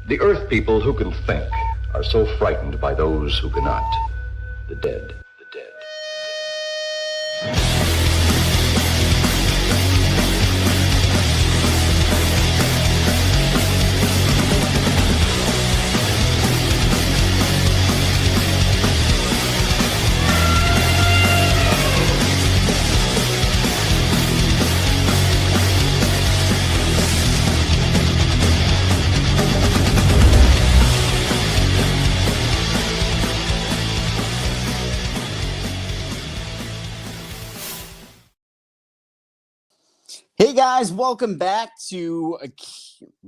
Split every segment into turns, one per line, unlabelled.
The Earth people who can think are so frightened by those who cannot. The dead. The dead.
Hey guys, welcome back to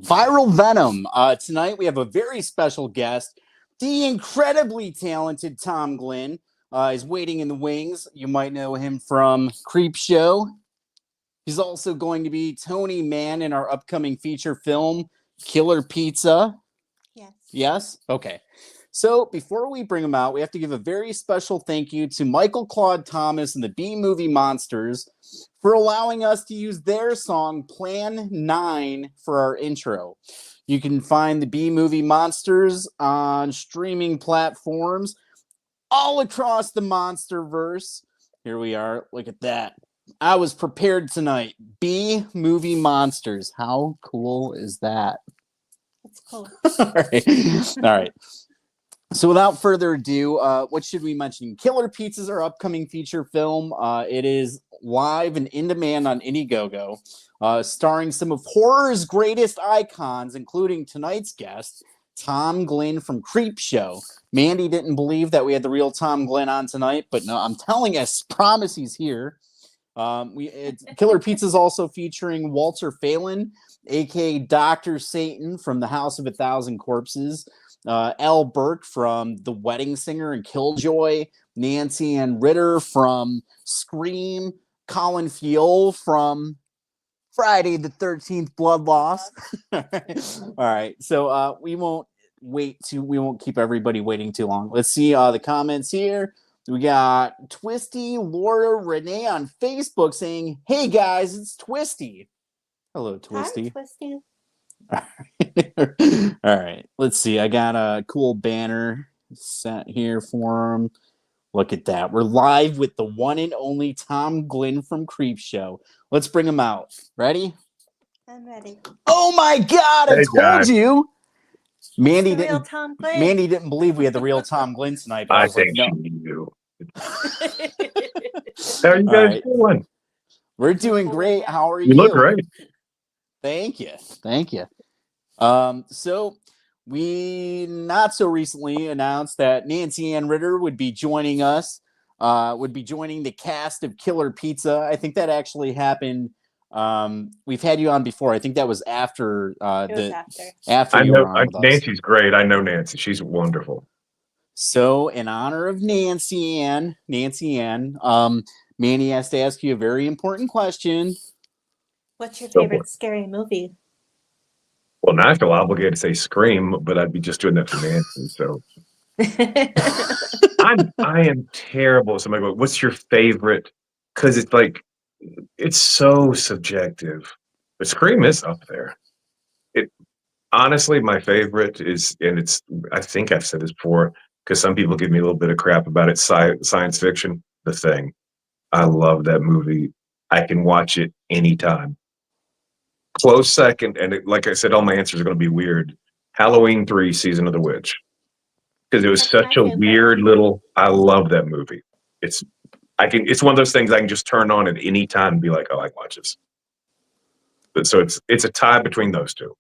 Viral Venom. Tonight we have a very special guest. The incredibly talented Tom Glynn is waiting in the wings. You might know him from CREEPSHOW. He's also going to be Tony Mann in our upcoming feature film, Killer Pizza.
Yes.
Yes? Okay. So before we bring him out, we have to give a very special thank you to Michael Claude Thomas and the B-Movie Monsters for allowing us to use their song Plan 9 for our intro. You can find the B-Movie Monsters on streaming platforms all across the Monsterverse. Here we are. Look at that. I was prepared tonight. B-Movie Monsters. How cool is that?
That's cool.
All right. So without further ado, what should we mention? Killer Pizza is our upcoming feature film. It is live and in demand on Indiegogo, starring some of horror's greatest icons, including tonight's guest, Tom Glynn from CREEPSHOW. Mandy didn't believe that we had the real Tom Glynn on tonight, but no, I'm telling you, I promise he's here. Killer Pizza is also featuring Walter Phelan, aka Dr. Satan from the House of a Thousand Corpses, Elle Burke from The Wedding Singer and Killjoy, Nancy Ann Ritter from Scream, Colin Feole from Friday the 13th Blood Loss. All right. So we won't keep everybody waiting too long. Let's see the comments here. We got Twisty Laura Renee on Facebook saying, "Hey guys, it's Twisty." Hello, Twisty.
Hi, Twisty.
All right, let's see. I got a cool banner set here for him. Look at that. We're live with the one and only Tom Glynn from CREEPSHOW. Let's bring him out. Ready?
I'm ready.
Oh my God! I told you. Mandy
the real
didn't.
Tom Glynn.
Mandy didn't believe we had the real Tom Glynn tonight. But I was like, no.
She knew. How are you guys doing?
We're doing great. How are you?
You look great.
Thank you. Thank you. So we not so recently announced that Nancy Ann Ritter would be joining us, would be joining the cast of Killer Pizza. I think that actually happened. We've had you on before. I think that was after after
I
you
know
were on with us.
Nancy's great. I know Nancy. She's wonderful.
So in honor of Nancy Ann, Manny has to ask you a very important question.
What's your favorite scary movie?
Well, now I feel obligated to say Scream, but I'd be just doing that for Nancy. So I am terrible. Somebody go, "What's your favorite?" Because it's like it's so subjective. But Scream is up there. It honestly, my favorite is, and it's. I think I've said this before because some people give me a little bit of crap about it. Science fiction, The Thing. I love that movie. I can watch it anytime. Close second, and like I said, all my answers are going to be weird. Halloween 3, Season of the Witch, because it was such a weird little. I love that movie. It's one of those things I can just turn on at any time and be like, "Oh, I can watch this." But so it's a tie between those two.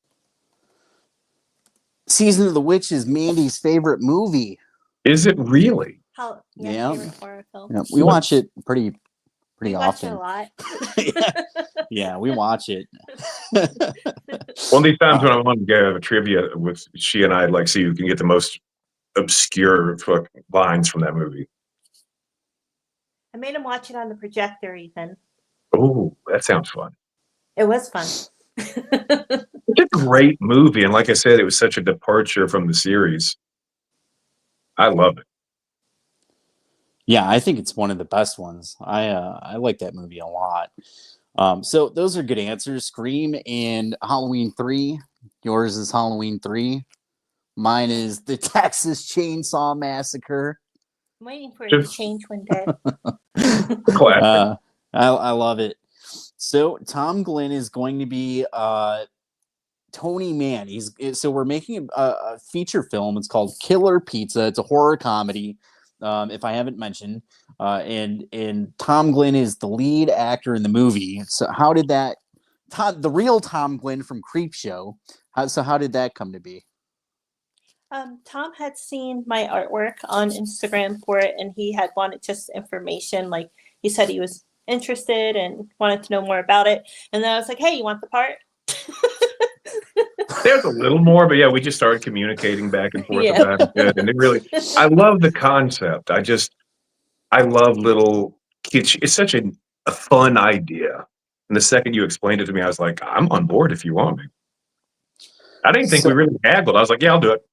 Season of the Witch is Mandy's favorite movie.
Is it really?
Yeah.
Favorite horror film.
Yeah, we watch it pretty
we
often.
Watch it a lot.
Yeah, we watch it.
One of these times when I want to get a trivia with she and I'd like see who can get the most obscure lines from that movie.
I made him watch it on the projector, Ethan.
Oh, that sounds fun.
It was fun.
It's a great movie, and like I said, it was such a departure from the series. I love it.
Yeah, I think it's one of the best ones. I like that movie a lot. So those are good answers. Scream and Halloween 3. Yours is Halloween 3. Mine is the Texas Chainsaw Massacre.
I'm waiting for it to change one day.
Classic.
I love it. So Tom Glynn is going to be Tony Mann. So we're making a feature film. It's called Killer Pizza. It's a horror comedy, if I haven't mentioned. And Tom Glynn is the lead actor in the movie. So how did that? The real Tom Glynn from Creepshow. How did that come to be?
Tom had seen my artwork on Instagram for it, and he had wanted just information. Like, he said he was interested and wanted to know more about it. And then I was like, hey, you want the part?
There's a little more, but yeah, we just started communicating back and forth
Yeah.
about it. And it really, I love the concept. I love little kids. It's such a fun idea. And the second you explained it to me, I was like, I'm on board if you want me. I didn't think we really haggled. I was like, yeah, I'll do it.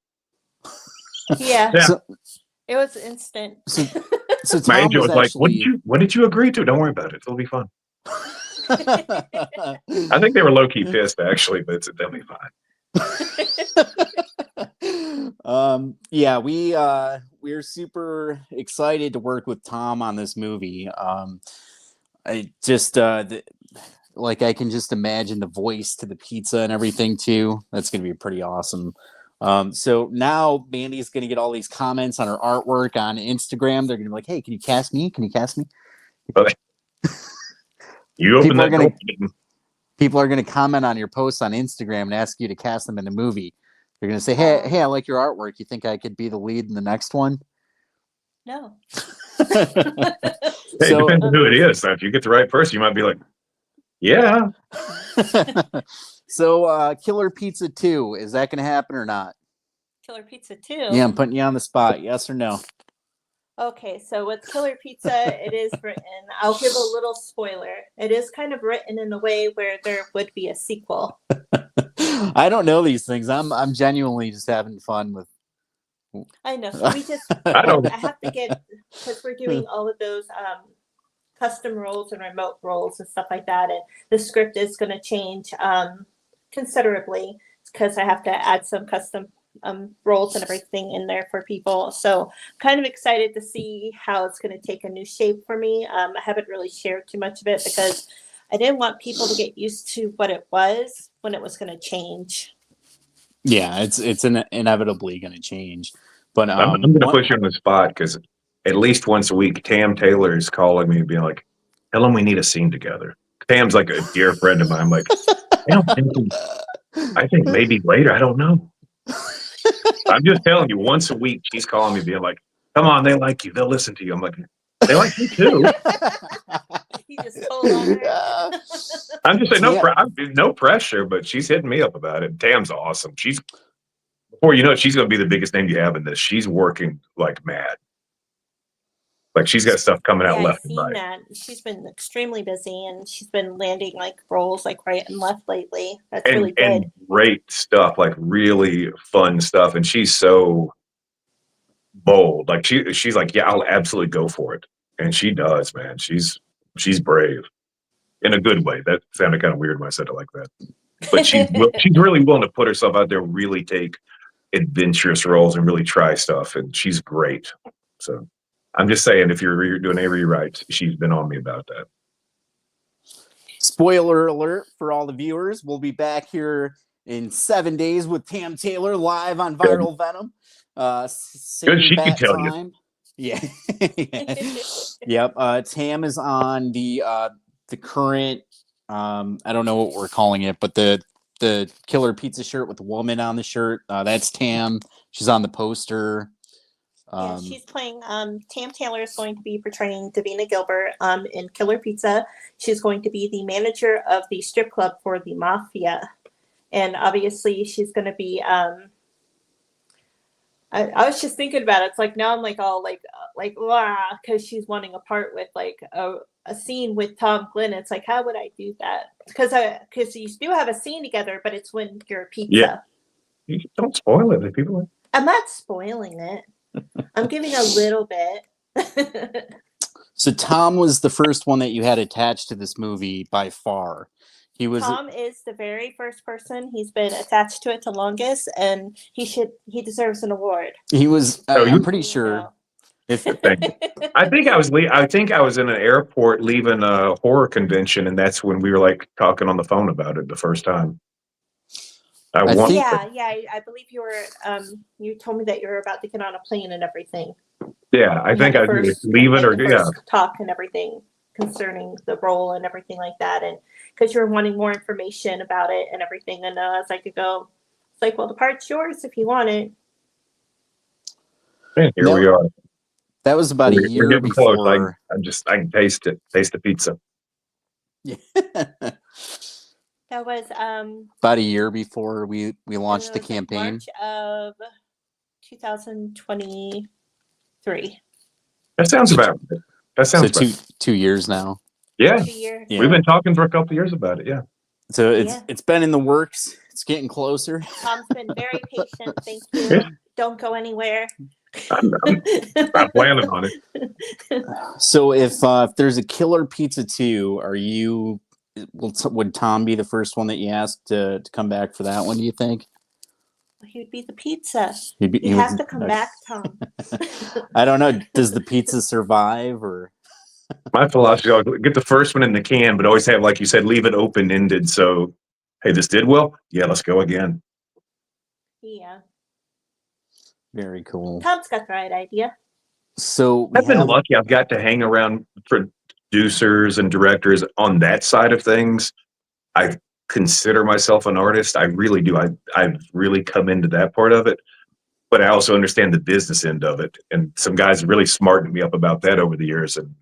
Yeah.
Yeah.
It was instant.
So
My
Tom
angel was like,
actually...
what did you agree to? Don't worry about it. It'll be fun. I think they were low-key pissed, actually, but they'll be fine.
Yeah, we're super excited to work with Tom on this movie. I just like, I can just imagine the voice to the pizza and everything too. That's gonna be pretty awesome. So now Mandee's gonna get all these comments on her artwork on Instagram. They're gonna be like, hey, can you cast me? Can you cast me?
You open that door.
People are gonna comment on your posts on Instagram and ask you to cast them in the movie. They're gonna say, hey, I like your artwork. You think I could be the lead in the next one?
No.
Hey, it depends on who it is. So if you get the right person, you might be like, yeah.
So Killer Pizza 2, is that gonna happen or not?
Killer Pizza 2?
Yeah, I'm putting you on the spot. Yes or no?
Okay, so with Killer Pizza, it is written, I'll give a little spoiler. It is kind of written in a way where there would be a sequel.
I don't know these things. I'm genuinely just having fun with...
I know. So I have to get, because we're doing all of those custom roles and remote roles and stuff like that, and the script is going to change considerably because I have to add some custom roles and everything in there for people. So I'm kind of excited to see how it's going to take a new shape for me. I haven't really shared too much of it because I didn't want people to get used to what it was when it was going to change.
Yeah, it's inevitably going to change. But
I'm going to put you on the spot because at least once a week, Tam Taylor is calling me and being like, tell him we need a scene together. Tam's like a dear friend of mine. I'm like, I think maybe later. I don't know. I'm just telling you, once a week, she's calling me being like, come on, they like you. They'll listen to you. I'm like, they like you too.
He just told on her.
I'm just saying, no pressure, but she's hitting me up about it. Tam's awesome. Before you know it, she's going to be the biggest name you have in this. She's working like mad. Like, she's got stuff coming out left and right.
I've seen that. She's been extremely busy, and she's been landing like roles like right and left lately. That's really good.
And great stuff, like really fun stuff. And she's so bold. Like, she's like, yeah, I'll absolutely go for it. And she does, man. She's brave in a good way. That sounded kind of weird when I said it like that. But she's really willing to put herself out there, really take adventurous roles and really try stuff. And she's great. So I'm just saying, if you're doing a rewrite, she's been on me about that.
Spoiler alert for all the viewers. We'll be back here in 7 days with Tam Taylor live on Viral Venom.
Good, she can tell you.
Yeah. Yep. Tam is on the current, I don't know what we're calling it, but the Killer Pizza shirt with the woman on the shirt. That's Tam. She's on the poster.
Yeah, she's playing. Tam Taylor is going to be portraying Davina Gilbert in Killer Pizza. She's going to be the manager of the strip club for the mafia, and obviously she's going to be. I was just thinking about it. It's like now I'm like all like because she's wanting a part with like a scene with Tom Glynn. It's like, how would I do that? Because you do have a scene together, but it's when you're pizza.
Yeah. You don't spoil it. People.
I'm not spoiling it. I'm giving a little bit.
So Tom was the first one that you had attached to this movie by far. He was.
Tom is the very first person. He's been attached to it the longest, and he deserves an award.
He was.
Oh,
I'm pretty sure. If
I think I was in an airport leaving a horror convention, and that's when we were like talking on the phone about it the first time.
I think-
I believe you were. You told me that you were about to get on a plane and everything.
Yeah, I think I was leaving or yeah.
Talk and everything concerning the role and everything like that, and because you were wanting more information about it and everything, and as I could go, it's like, well, the part's yours if you want it.
And here we are.
That was about a year
getting
before.
Close. I can taste it. Taste the pizza.
Yeah.
That was
about a year before we launched the campaign.
March of 2023.
That sounds about it. That sounds
so 2 years now.
Yeah.
2 years.
Yeah.
We've been talking for a couple of years about it. Yeah.
So it's been in the works. It's getting closer.
Tom's been very patient. Thank you. Don't go anywhere.
I'm planning on it.
So if there's a Killer Pizza 2, would Tom be the first one that you ask to come back for that one, do you think?
He would be the pizza.
He
has to come back, Tom.
I don't know. Does the pizza survive or?
My philosophy: I'll get the first one in the can, but always have, like you said, leave it open ended. So, hey, this did well. Yeah, let's go again.
Yeah.
Very cool.
Tom's got the right idea.
So
I've been lucky. I've got to hang around producers and directors on that side of things. I consider myself an artist. I really do. I've really come into that part of it, but I also understand the business end of it. And some guys really smartened me up about that over the years. And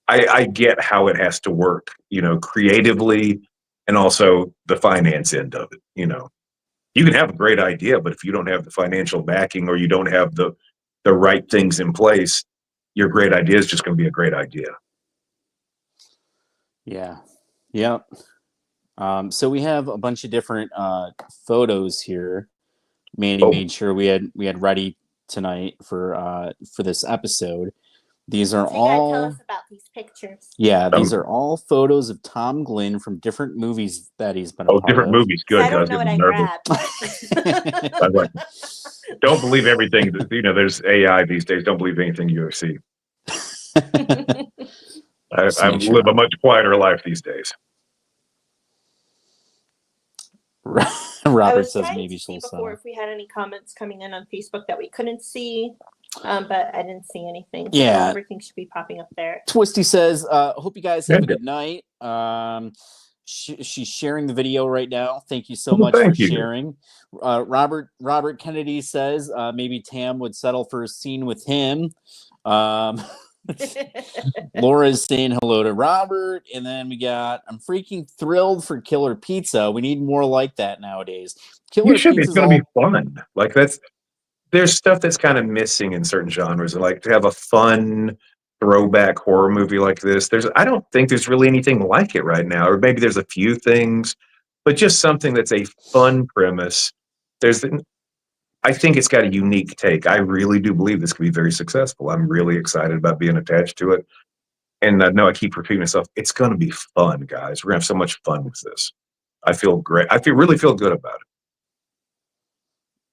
I get how it has to work, creatively, and also the finance end of it. You can have a great idea, but if you don't have the financial backing or you don't have the right things in place, your great idea is just going to be a great idea.
Yeah. Yep. So we have a bunch of different photos here. Mandy made sure we had ready tonight for this episode. These are
so you
all.
Tell us about these pictures.
Yeah, these are all photos of Tom Glynn from different movies that he's been.
Different movies. Good.
I don't know what I grabbed.
Don't believe everything. There's AI these days. Don't believe anything you see. I live a much quieter life these days.
Robert says maybe she'll
before if we had any comments coming in on Facebook that we couldn't see, but I didn't see anything.
Yeah,
so everything should be popping up there.
Twisty says, "Hope you guys have a good night." She's sharing the video right now. Thank you so much for sharing. Robert Kennedy says maybe Tam would settle for a scene with him. Laura's saying hello to Robert, and then we got I'm freaking thrilled for Killer Pizza. We need more like that nowadays.
It's going to be fun. Like there's stuff that's kind of missing in certain genres. Like to have a fun throwback horror movie like this. I don't think there's really anything like it right now, or maybe there's a few things, but just something that's a fun premise. I think it's got a unique take. I really do believe this could be very successful. I'm really excited about being attached to it. And I know I keep repeating myself. It's going to be fun, guys. We're going to have so much fun with this. I feel great. Really feel good about it.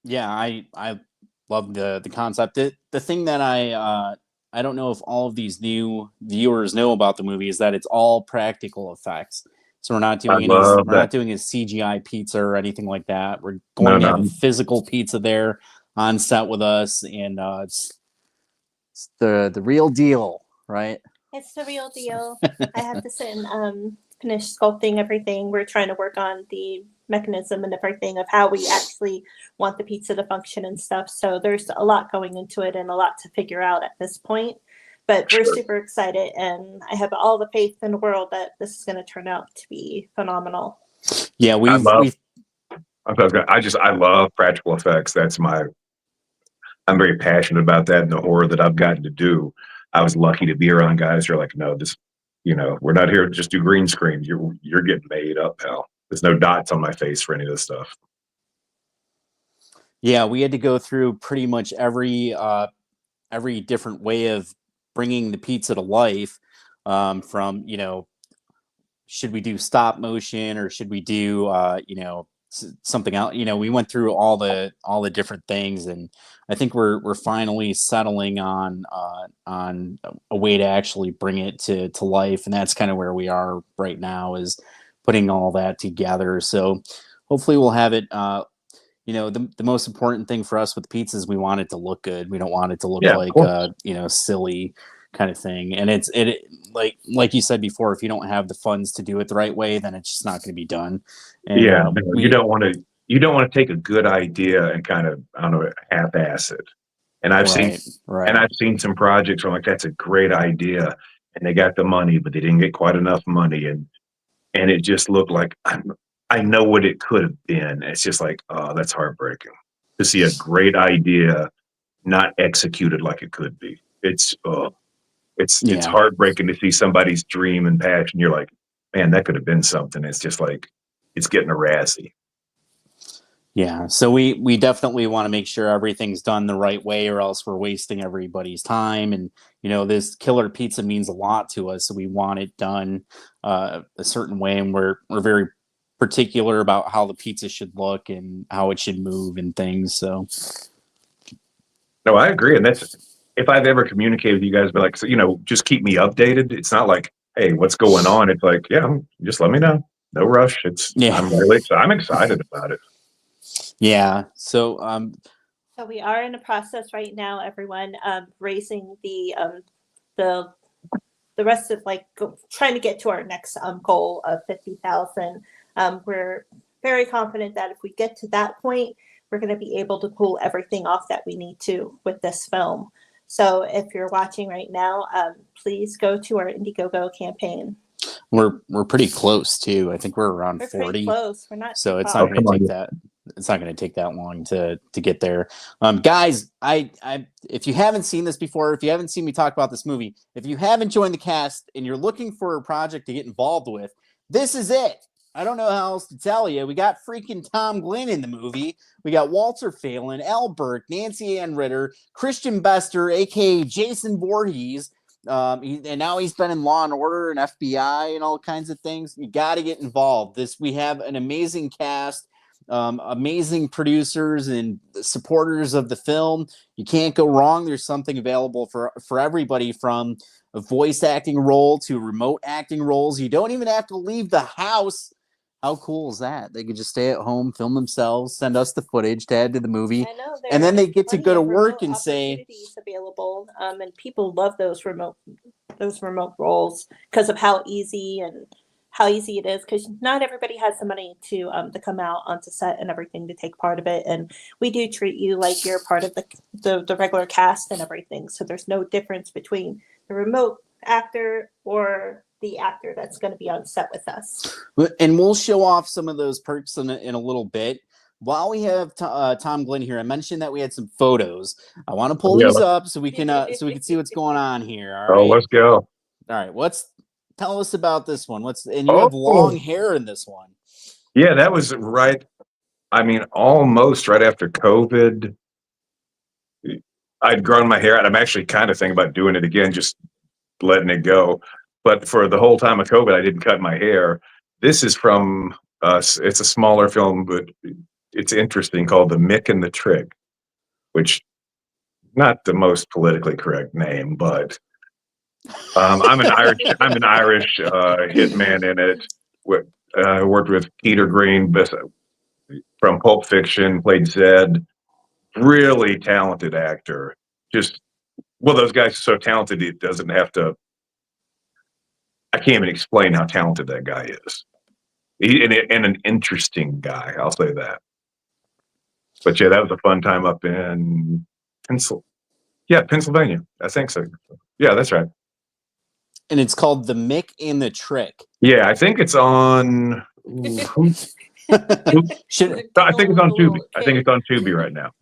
Yeah, I love the concept. The thing that I don't know if all of these new viewers know about the movie is that it's all practical effects. So we're not doing not doing a CGI pizza or anything like that. We're going to have a physical pizza there on set with us, and it's the real deal, right?
It's the real deal. I have to sit and finish sculpting everything. We're trying to work on the mechanism and everything of how we actually want the pizza to function and stuff. So there's a lot going into it and a lot to figure out at this point. But we're super excited, and I have all the faith in the world that this is going to turn out to be phenomenal.
Yeah, I
love practical effects. I'm very passionate about that in the horror that I've gotten to do. I was lucky to be around guys who are like, no, we're not here to just do green screen. You're getting made up, pal. There's no dots on my face for any of this stuff.
Yeah, we had to go through pretty much every different way of bringing the pizza to life, from should we do stop motion or should we do something else? We went through all the different things, and I think we're finally settling on a way to actually bring it to life, and that's kind of where we are right now, is putting all that together. So hopefully we'll have it. The most important thing for us with pizza is we want it to look good. We don't want it to look like silly kind of thing. And it like you said before, if you don't have the funds to do it the right way, then it's just not going to be done. And,
you don't want to take a good idea and kind of, I don't know, half-ass it. And I've seen some projects where I'm like, that's a great idea, and they got the money, but they didn't get quite enough money, and it just looked like I know what it could have been. It's just like, oh, that's heartbreaking to see a great idea not executed like it could be. It's heartbreaking to see somebody's dream and passion. You're like, man, that could have been something. It's just like, it's getting a Razzie.
Yeah, so we definitely want to make sure everything's done the right way, or else we're wasting everybody's time. And this killer pizza means a lot to us, so we want it done a certain way, and we're very particular about how the pizza should look and how it should move and things. So,
no, I agree, and that's, if I've ever communicated with you guys, but like, so, just keep me updated. It's not like, hey, what's going on? It's like, yeah, just let me know. No rush. I'm excited about it.
Yeah. So
we are in a process right now, everyone, raising the rest of trying to get to our next goal of 50,000. We're very confident that if we get to that point, we're going to be able to pull everything off that we need to with this film. So if you're watching right now, please go to our Indiegogo campaign.
We're pretty close too. I think we're around 40.
Pretty close. We're not.
So it's not going to take that. It's not going to take that long to get there. Guys, I if you haven't seen this before, if you haven't seen me talk about this movie, if you haven't joined the cast and you're looking for a project to get involved with, this is it. I don't know how else to tell you. We got freaking Tom Glynn in the movie. We got Walter Phelan, Al Burke, Nancy Ann Ritter, Christian Bester, aka Jason Voorhees. And now he's been in Law and Order and FBI and all kinds of things. You got to get involved. We have an amazing cast. Amazing producers and supporters of the film. You can't go wrong. There's something available for everybody, from a voice acting role to remote acting roles. You don't even have to leave the house. How cool is that? They could just stay at home, film themselves, send us the footage to add to the movie, and then they get to go to work and say
available. And people love those remote roles because of how easy it is, because not everybody has the money to come out onto set and everything to take part of it. And we do treat you like you're part of the regular cast and everything. So there's no difference between the remote actor or the actor that's going to be on set with us.
And we'll show off some of those perks in a little bit. While we have Tom Glynn here, I mentioned that we had some photos. I want to pull these up so we can see what's going on here. All right.
Let's go.
All right, tell us about this one. You have long hair in this one.
Yeah, that was right. I mean, almost right after COVID. I'd grown my hair out. I'm actually kind of thinking about doing it again, just letting it go. But for the whole time of COVID, I didn't cut my hair. This is from it's a smaller film, but it's interesting, called The Mick and the Trick, which not the most politically correct name, but I'm an Irish hitman in it. I worked with Peter Green from Pulp Fiction, played Zed. Really talented actor. Those guys are so talented, it doesn't have to. I can't even explain how talented that guy is. And an interesting guy, I'll say that. But yeah, that was a fun time up in Pennsylvania. I think so. Yeah, that's right.
And it's called The Mick and the Trick.
Yeah, I think it's on. I think it's on Tubi. I think it's on Tubi right now.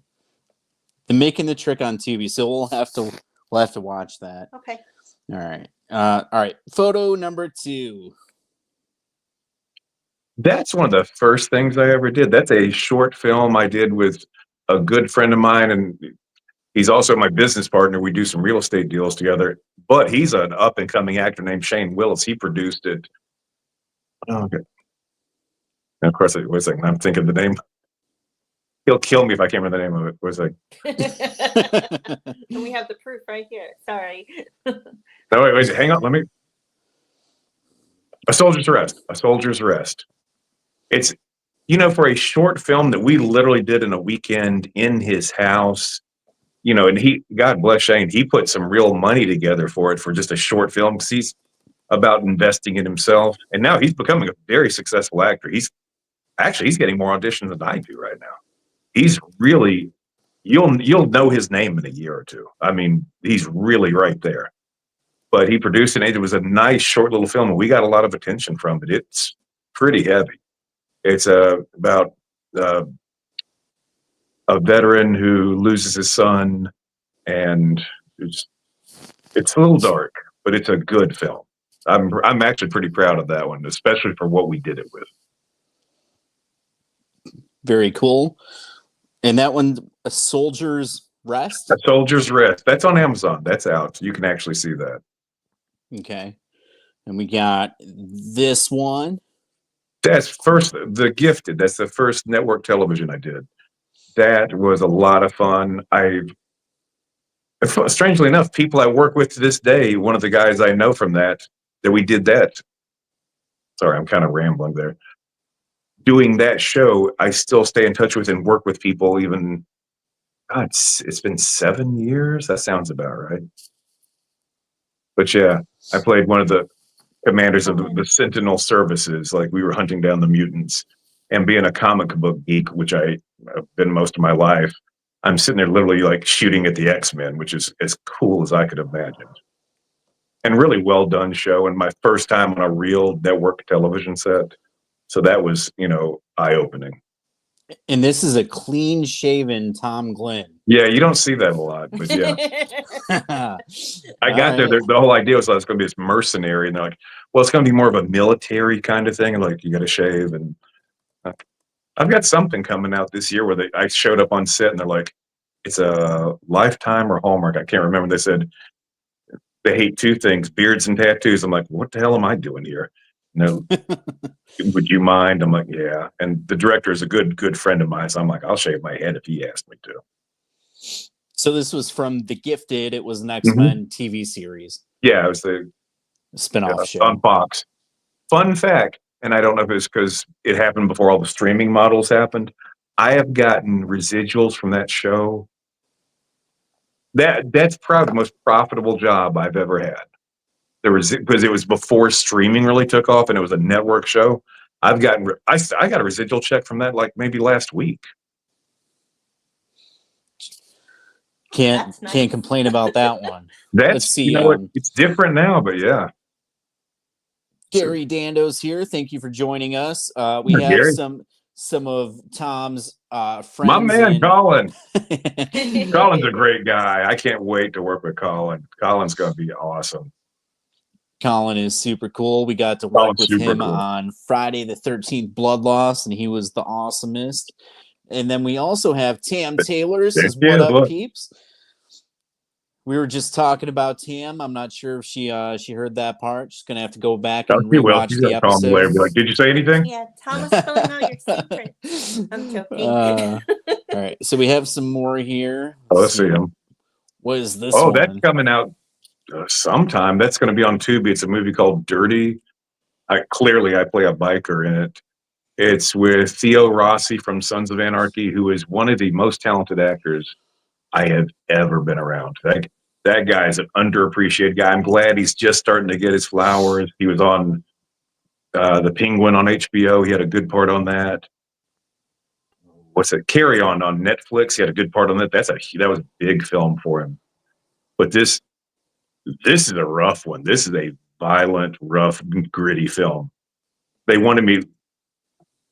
The Mick and the Trick on Tubi. So we'll have to watch that.
Okay.
All right. Photo number 2.
That's one of the first things I ever did. That's a short film I did with a good friend of mine, and he's also my business partner. We do some real estate deals together, but he's an up and coming actor named Shane Willis. He produced it. Oh, okay. And of course, it was like, I'm thinking the name. He'll kill me if I can't remember the name of it. It was like,
And we have the proof right here. Sorry.
no, wait, hang on. Let me. A Soldier's Rest. A Soldier's Rest. It's, for a short film that we literally did in a weekend in his house, and God bless Shane, he put some real money together for it for just a short film because he's about investing in himself. And now he's becoming a very successful actor. He's getting more auditions than I do right now. He's really, you'll know his name in a year or two. I mean, he's really right there. But he produced it. It was a nice short little film, and we got a lot of attention from it. It's pretty heavy. It's about a veteran who loses his son, and it's a little dark, but it's a good film. I'm actually pretty proud of that one, especially for what we did it with.
Very cool. And that one, A Soldier's Rest?
A Soldier's Rest. That's on Amazon. That's out. You can actually see that.
Okay. And we got this one.
That's The Gifted. That's the first network television I did. That was a lot of fun. Strangely enough, people I work with to this day, one of the guys I know from that we did that. Sorry, I'm kind of rambling there. Doing that show, I still stay in touch with and work with people even, God, it's been 7 years. That sounds about right. But yeah, I played one of the commanders of the Sentinel services. Like, we were hunting down the mutants, and being a comic book geek, which I have been most of my life, I'm sitting there literally like shooting at the X-Men, which is as cool as I could imagine. And really well done show. And my first time on a real network television set. So that was, eye-opening.
And this is a clean-shaven Tom Glynn.
Yeah, you don't see that a lot, but yeah. I got there. The whole idea was it's going to be this mercenary, and they're like, well, it's going to be more of a military kind of thing, and like, you got to shave. And I've got something coming out this year where I showed up on set, and they're like, it's a Lifetime or Hallmark. I can't remember. They said they hate two things: beards and tattoos. I'm like, what the hell am I doing here? No, would you mind? I'm like, yeah. And the director is a good friend of mine, so I'm like, I'll shave my head if he asked me to.
So this was from The Gifted. It was an X-Men TV series.
Yeah, it was the
spinoff show
on Fox. Fun fact, and I don't know if it's because it happened before all the streaming models happened, I have gotten residuals from that show. That's probably the most profitable job I've ever had. Because it was before streaming really took off, and it was a network show. I got a residual check from that like maybe last week.
Can't complain about that one.
Let's see. It's different now, but yeah.
Gary Dando's here. Thank you for joining us. We have
Gary.
some of Tom's friends.
My man, Colin. Colin's a great guy. I can't wait to work with Colin. Colin's going to be awesome.
Colin is super cool. We got to work with him on Friday the 13th Blood Loss, and he was the awesomest. And then we also have Tam Taylor. Says, what up, peeps? We were just talking about Tam. I'm not sure if she heard that part. She's gonna have to go back and rewatch the episode.
Like, did you say anything?
Yeah, Tom was filling out your secrets. I'm joking.
All right, so we have some more here.
Let's see him.
What is this?
Oh, that's coming out sometime. That's going to be on Tubi. It's a movie called Dirty. I play a biker in it. It's with Theo Rossi from Sons of Anarchy, who is one of the most talented actors I have ever been around. That guy is an underappreciated guy. I'm glad he's just starting to get his flowers. He was on The Penguin on HBO. He had a good part on that. What's it? Carry On Netflix. He had a good part on that. That was a big film for him. But this is a rough one. This is a violent, rough, gritty film. They wanted me.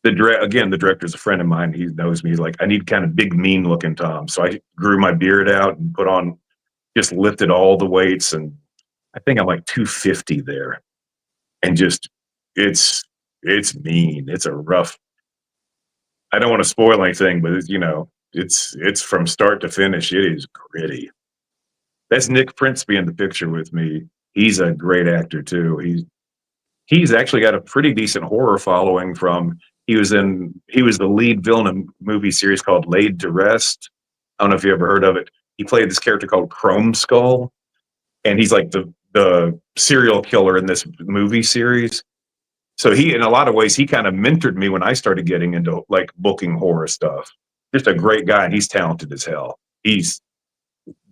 The director's a friend of mine. He knows me. He's like, I need kind of big, mean-looking Tom. So I grew my beard out and just lifted all the weights, and I think I'm like 250 there. And just, it's mean. It's a rough. I don't want to spoil anything, but it's from start to finish. It is gritty. That's Nick Prince in the picture with me. He's a great actor too. he's actually got a pretty decent horror following from he was the lead villain in a movie series called Laid to Rest. I don't know if you ever heard of it. He played this character called Chrome Skull, and he's like the serial killer in this movie series. So he, in a lot of ways, he kind of mentored me when I started getting into like booking horror stuff. Just a great guy, and he's talented as hell. He's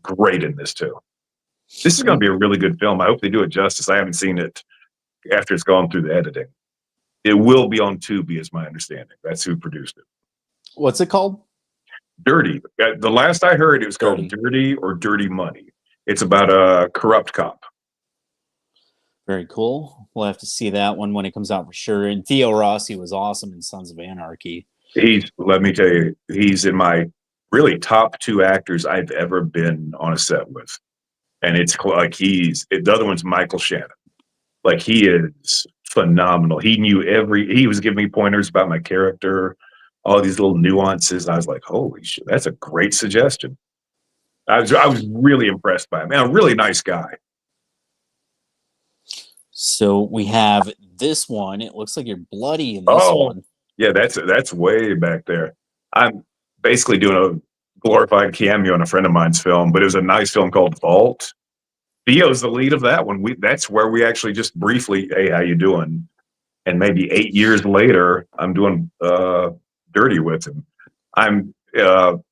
great in this too. This is going to be a really good film. I hope they do it justice. I haven't seen it after it's gone through the editing. It will be on Tubi, is my understanding. That's who produced it.
What's it called?
Dirty. The last I heard, it was called Dirty or Dirty Money. It's about a corrupt cop.
Very cool. We'll have to see that one when it comes out for sure. And Theo Rossi was awesome in Sons of Anarchy.
Let me tell you, he's in my really top 2 actors I've ever been on a set with. And it's like the other one's Michael Shannon. Like, he is phenomenal. He was giving me pointers about my character, all these little nuances. I was like, holy shit, that's a great suggestion. I was really impressed by him. Man, a really nice guy.
So we have this one. It looks like you're bloody in this one.
Yeah, that's way back there. I'm basically doing a glorified cameo in a friend of mine's film, but it was a nice film called Vault. Theo's the lead of that one. That's where we actually just briefly, hey, how you doing? And maybe 8 years later, I'm doing Dirty with him. I'm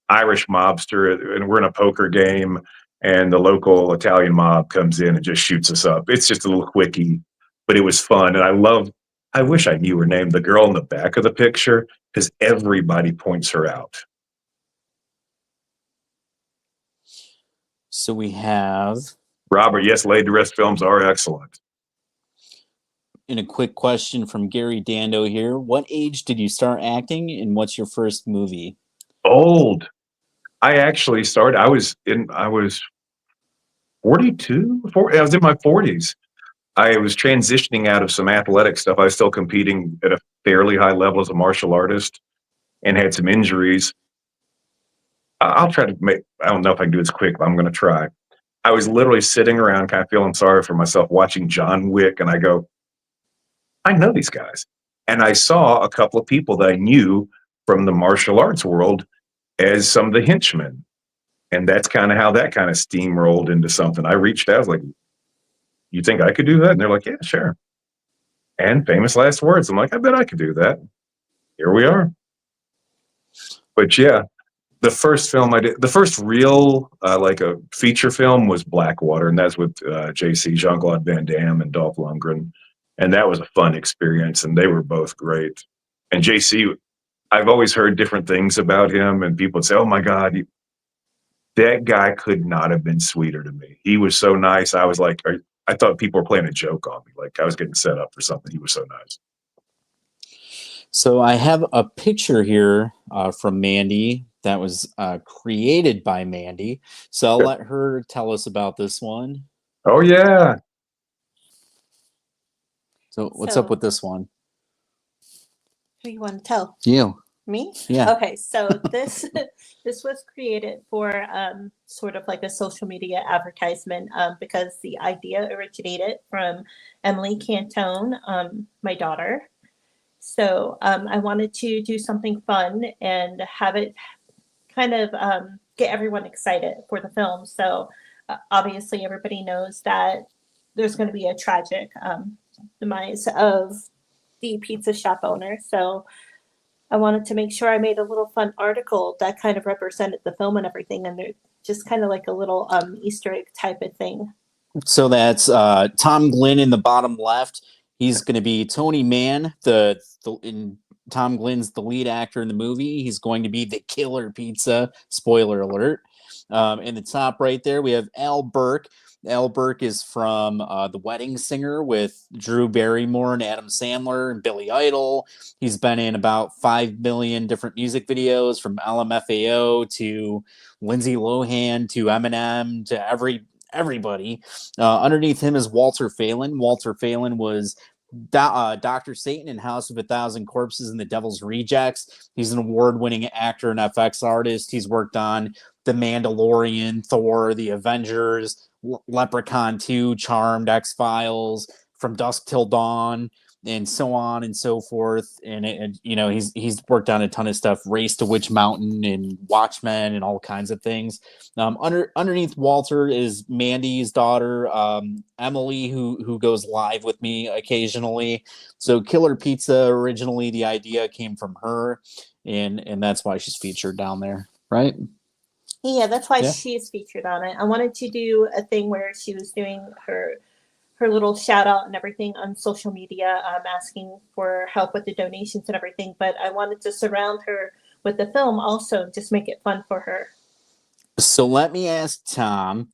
Irish mobster, and we're in a poker game, and the local Italian mob comes in and just shoots us up. It's just a little quickie, but it was fun. And I wish I knew her name, the girl in the back of the picture, because everybody points her out.
So we have
Robert. Yes, Laid to Rest films are excellent.
And a quick question from Gary Dando here. What age did you start acting, and what's your first movie?
Old. I actually started, I was 42. I was in my 40s. I was transitioning out of some athletic stuff. I was still competing at a fairly high level as a martial artist and had some injuries. I'll try to I don't know if I can do this quick, but I'm going to try. I was literally sitting around kind of feeling sorry for myself watching John Wick, and I go, I know these guys. And I saw a couple of people that I knew from the martial arts world as some of the henchmen. And that's kind of how that kind of steamrolled into something. I reached out, I was like, you think I could do that? And they're like, yeah, sure. And famous last words. I'm like, I bet I could do that. Here we are. But yeah, the first film I did, the first real like a feature film was Blackwater, and that's with JC, Jean-Claude Van Damme, and Dolph Lundgren. And that was a fun experience, and they were both great. And JC, I've always heard different things about him, and people would say, oh my God, that guy could not have been sweeter to me. He was so nice. I was like, I thought people were playing a joke on me. Like I was getting set up for something. He was so nice.
So I have a picture here from Mandy that was created by Mandy. So I'll let her tell us about this one.
Oh, yeah.
So what's up with this one?
Who you want to tell?
You.
Me?
Yeah.
Okay, so this was created for sort of like a social media advertisement because the idea originated from Emily Cantone, my daughter. So I wanted to do something fun and have it kind of get everyone excited for the film. So obviously everybody knows that there's going to be a tragic demise of the pizza shop owner. So I wanted to make sure I made a little fun article that kind of represented the film and everything. And they're just kind of like a little Easter egg type of thing. So
that's Tom Glynn in the bottom left. He's going to be Tony Mann, in Tom Glynn's the lead actor in the movie. He's going to be the killer pizza. Spoiler alert. In the top right there, we have Al Burke. Al Burke is from The Wedding Singer with Drew Barrymore and Adam Sandler and Billy Idol. He's been in about 5 million different music videos, from LMFAO to Lindsay Lohan to Eminem to everybody. Underneath him is Walter Phelan. Walter Phelan was Dr. Satan in House of a Thousand Corpses and The Devil's Rejects. He's an award-winning actor and FX artist. He's worked on The Mandalorian, Thor, The Avengers, Leprechaun 2, Charmed, X-Files, From Dusk Till Dawn and so on and so forth. And you know, he's worked on a ton of stuff, Race to Witch Mountain and Watchmen and all kinds of things. Underneath Walter is Mandee's daughter, Emily, who goes live with me occasionally. So Killer Pizza, originally the idea came from her, and that's why she's featured down there, right?
Yeah, that's why she's featured on it. I wanted to do a thing where she was doing her little shout out and everything on social media, asking for help with the donations and everything. But I wanted to surround her with the film also, just make it fun for her.
So let me ask Tom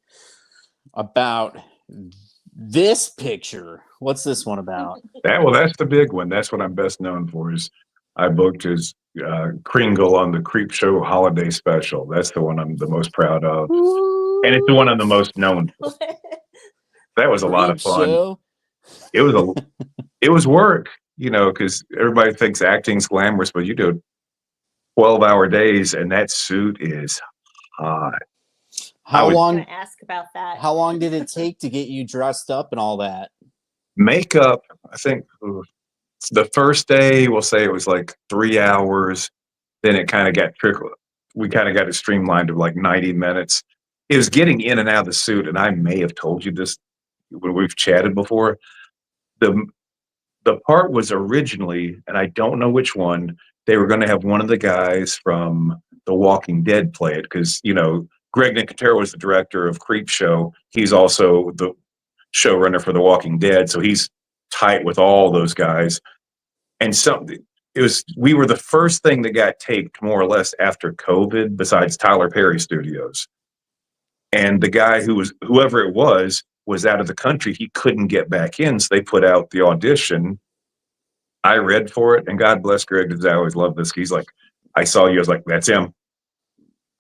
about this picture. What's this one about?
That's the big one. That's what I'm best known for. Is I booked as Kringle on the CREEPSHOW holiday special. That's the one I'm the most proud of, and it's the one I'm the most known for. That was a lot of fun. It was work, you know, because everybody thinks acting's glamorous, but you do 12-hour days, and that suit is hot.
How long?
Ask about that.
How long did it take to get you dressed up and all that?
Makeup, I think the first day, we'll say it was like 3 hours. Then it kind of got trickled. We kind of got it streamlined to like 90 minutes. It was getting in and out of the suit, and I may have told you this when we've chatted before. The part was originally, and I don't know which one, they were going to have one of the guys from The Walking Dead play it, because, you know, Greg Nicotero was the director of CREEPSHOW. He's also the showrunner for The Walking Dead, so he's tight with all those guys. And we were the first thing that got taped more or less after COVID, besides Tyler Perry Studios. And the guy whoever it was out of the country. He couldn't get back in, so they put out the audition. I read for it, and God bless Greg, because I always love this. He's like, I saw you, I was like, that's him.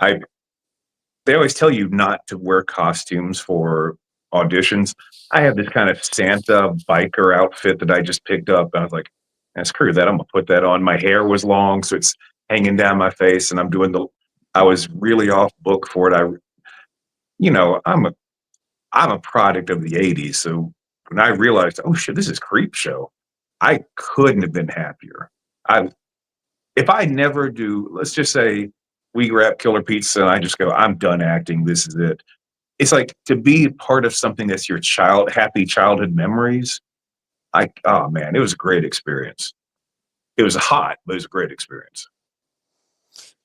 They always tell you not to wear costumes for auditions. I have this kind of Santa biker outfit that I just picked up, and I was like, screw that, I'm gonna put that on. My hair was long, so it's hanging down my face, and I was really off book for it. I'm a product of the 80s, so when I realized, oh shit, this is CREEPSHOW, I couldn't have been happier. If I never do, let's just say we wrap Killer Pizza and I just go, I'm done acting, this is it. It's like to be part of something that's your happy childhood memories. Oh man, it was a great experience. It was hot, but it was a great experience.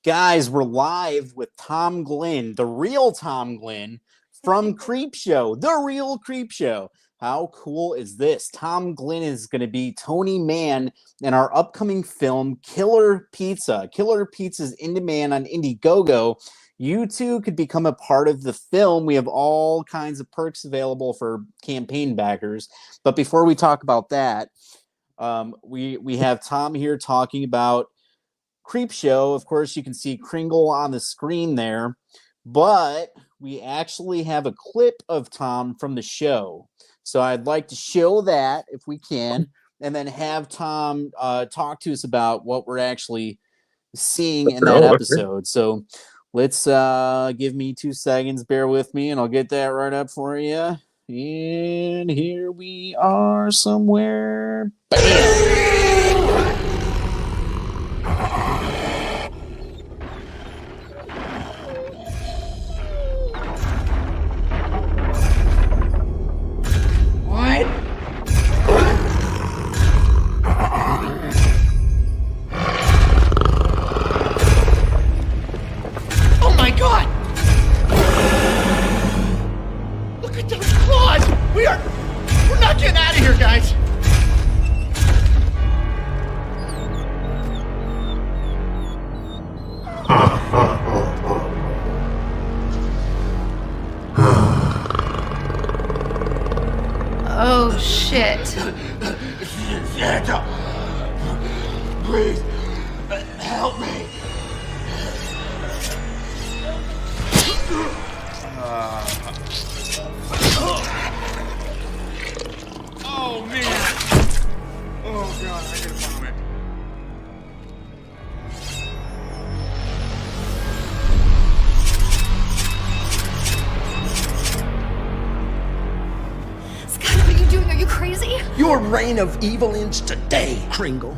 Guys, we're live with Tom Glynn, the real Tom Glynn, from CREEPSHOW, the real CREEPSHOW. How cool is this? Tom Glynn is going to be Tony Mann in our upcoming film, Killer Pizza. Killer Pizza's in demand on Indiegogo. You too could become a part of the film. We have all kinds of perks available for campaign backers. But before we talk about that, we have Tom here talking about CREEPSHOW. Of course, you can see Kringle on the screen there, but we actually have a clip of Tom from the show. So I'd like to show that if we can, and then have Tom talk to us about what we're actually seeing in that episode. So let's give me 2 seconds. Bear with me, and I'll get that right up for you. And here we are somewhere. Bam!
We're not getting out of here, guys!
Oh, shit.
Santa, please, help me. Oh, man. Oh, God, I gotta vomit.
Scott, what are you doing? Are you crazy?
You
reign of evil ends today, Kringle.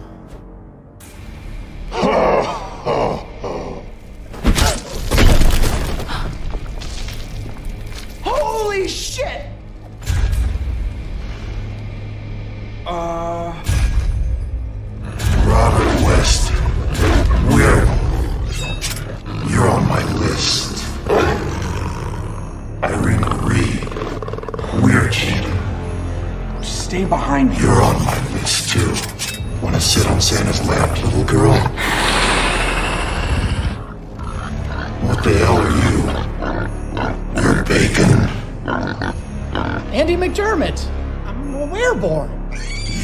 Holy shit!
Robert West, werewolf. You're on my list. Irene Reed, weird shit.
Stay behind me.
You're on my list too. Wanna sit on Santa's lap, little girl? What the hell are you? You're bacon?
Andy McDermott. I'm a wereborn.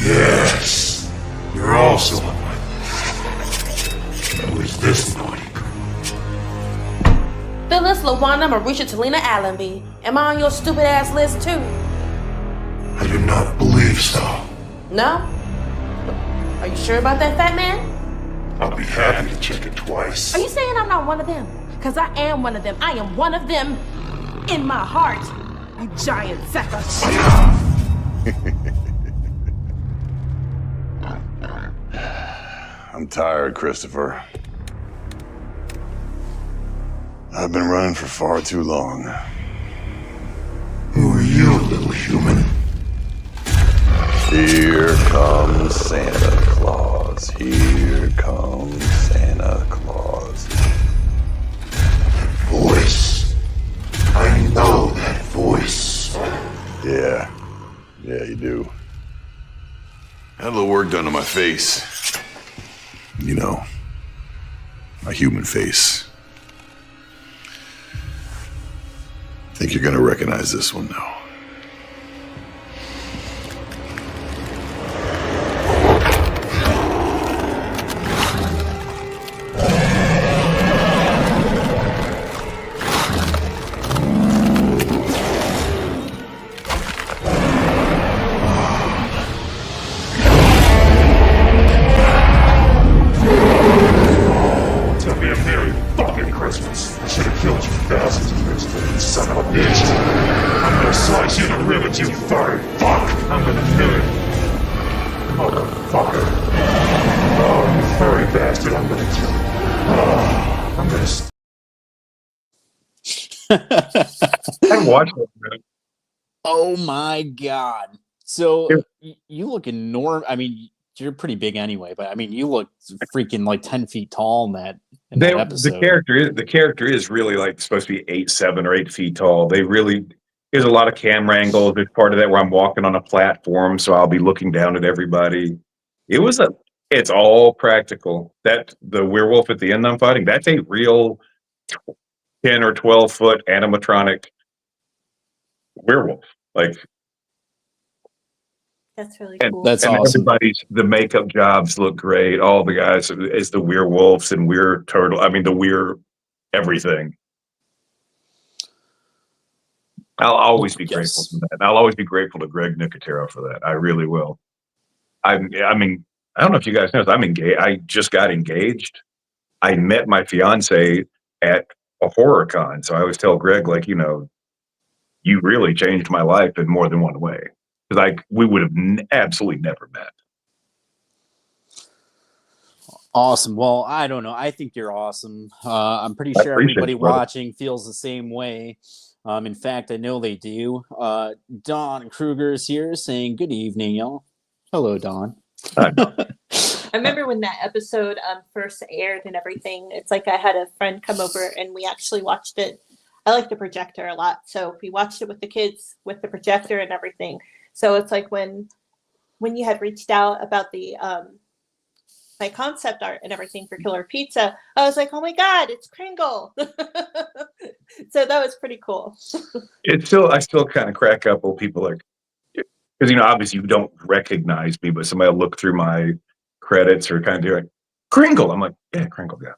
Yes. You're also on my list. Who is this naughty girl?
Phyllis LaWanda Marisha Talina Allenby. Am I on your stupid ass list too?
I do not believe so.
No? Are you sure about that, fat man?
I'll be happy to check it twice.
Are you saying I'm not one of them? Because I am one of them. I am one of them in my heart. You giant sack of shit.
I'm tired, Christopher. I've been running for far too long. Who are you, little human? Here comes Santa Claus. Here comes Santa Claus. That voice. I know that voice. Yeah, you do. Had a little work done to my face. You know, a human face. Think you're gonna recognize this one now.
I watched that.
Oh my god! So you look enormous. I mean, you're pretty big anyway, but I mean, you look freaking like 10 feet tall in that episode.
The character is really like supposed to be 7 or 8 feet tall. There's a lot of camera angles. There's part of that where I'm walking on a platform, so I'll be looking down at everybody. It's all practical. That the werewolf at the end I'm fighting, that's a real 10 or 12-foot animatronic werewolf. Like,
That's really
and
cool.
that's
and
awesome.
the makeup jobs look great. All the guys as the werewolves and weird turtle. I mean, the weird everything. I'll always be grateful for that. I'll always be grateful to Greg Nicotero for that. I really will. I mean, I don't know if you guys know, I'm engaged. I just got engaged. I met my fiance at a horror con. So I always tell Greg, like, you know, you really changed my life in more than one way. Because we would have absolutely never met.
Awesome. Well, I don't know. I think you're awesome. I'm pretty sure everybody watching feels the same way. In fact, I know they do. Don Kruger is here saying, good evening, y'all. Hello, Don.
I remember when that episode first aired and everything. It's like I had a friend come over and we actually watched it. I like the projector a lot, so we watched it with the kids with the projector and everything. So it's like when you had reached out about the my concept art and everything for Killer Pizza, I was like, oh my god, it's Kringle. So that was pretty cool.
I still kind of crack up when people like, because, you know, obviously you don't recognize me, but somebody will look through my credits or kind of do like, Kringle. I'm like, yeah, Kringle, yeah.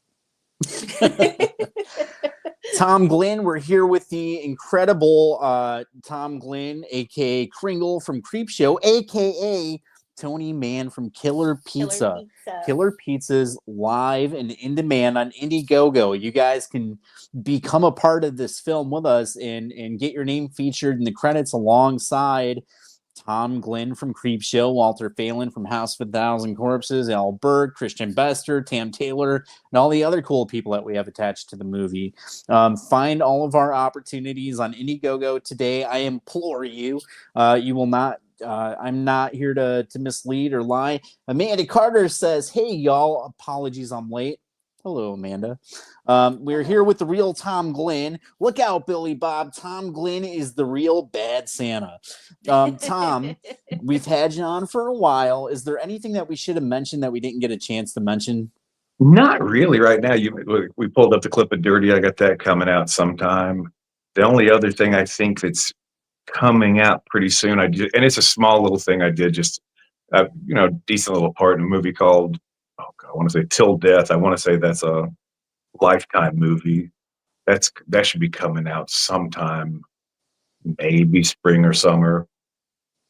Tom Glynn, we're here with the incredible Tom Glynn, aka Kringle from CREEPSHOW, aka Tony Mann from Killer Pizza. Killer Pizza's live and in demand on Indiegogo. You guys can become a part of this film with us and get your name featured in the credits alongside Tom Glynn from Creepshow, Walter Phelan from House of a Thousand Corpses, Al Burke, Christian Bester, Tam Taylor, and all the other cool people that we have attached to the movie. Find all of our opportunities on Indiegogo today. I implore you. You will not. I'm not here to mislead or lie. Amanda Carter says, "Hey y'all, apologies I'm late." Hello, Amanda. We're here with the real Tom Glynn. Look out, Billy Bob. Tom Glynn is the real bad Santa. Tom, we've had you on for a while. Is there anything that we should have mentioned that we didn't get a chance to mention?
Not really right now. We pulled up the clip of Dirty. I got that coming out sometime. The only other thing I think that's coming out pretty soon, and it's a small little thing I did, just decent little part in a movie called, I want to say Till Death. I want to say that's a Lifetime movie. That should be coming out sometime, maybe spring or summer.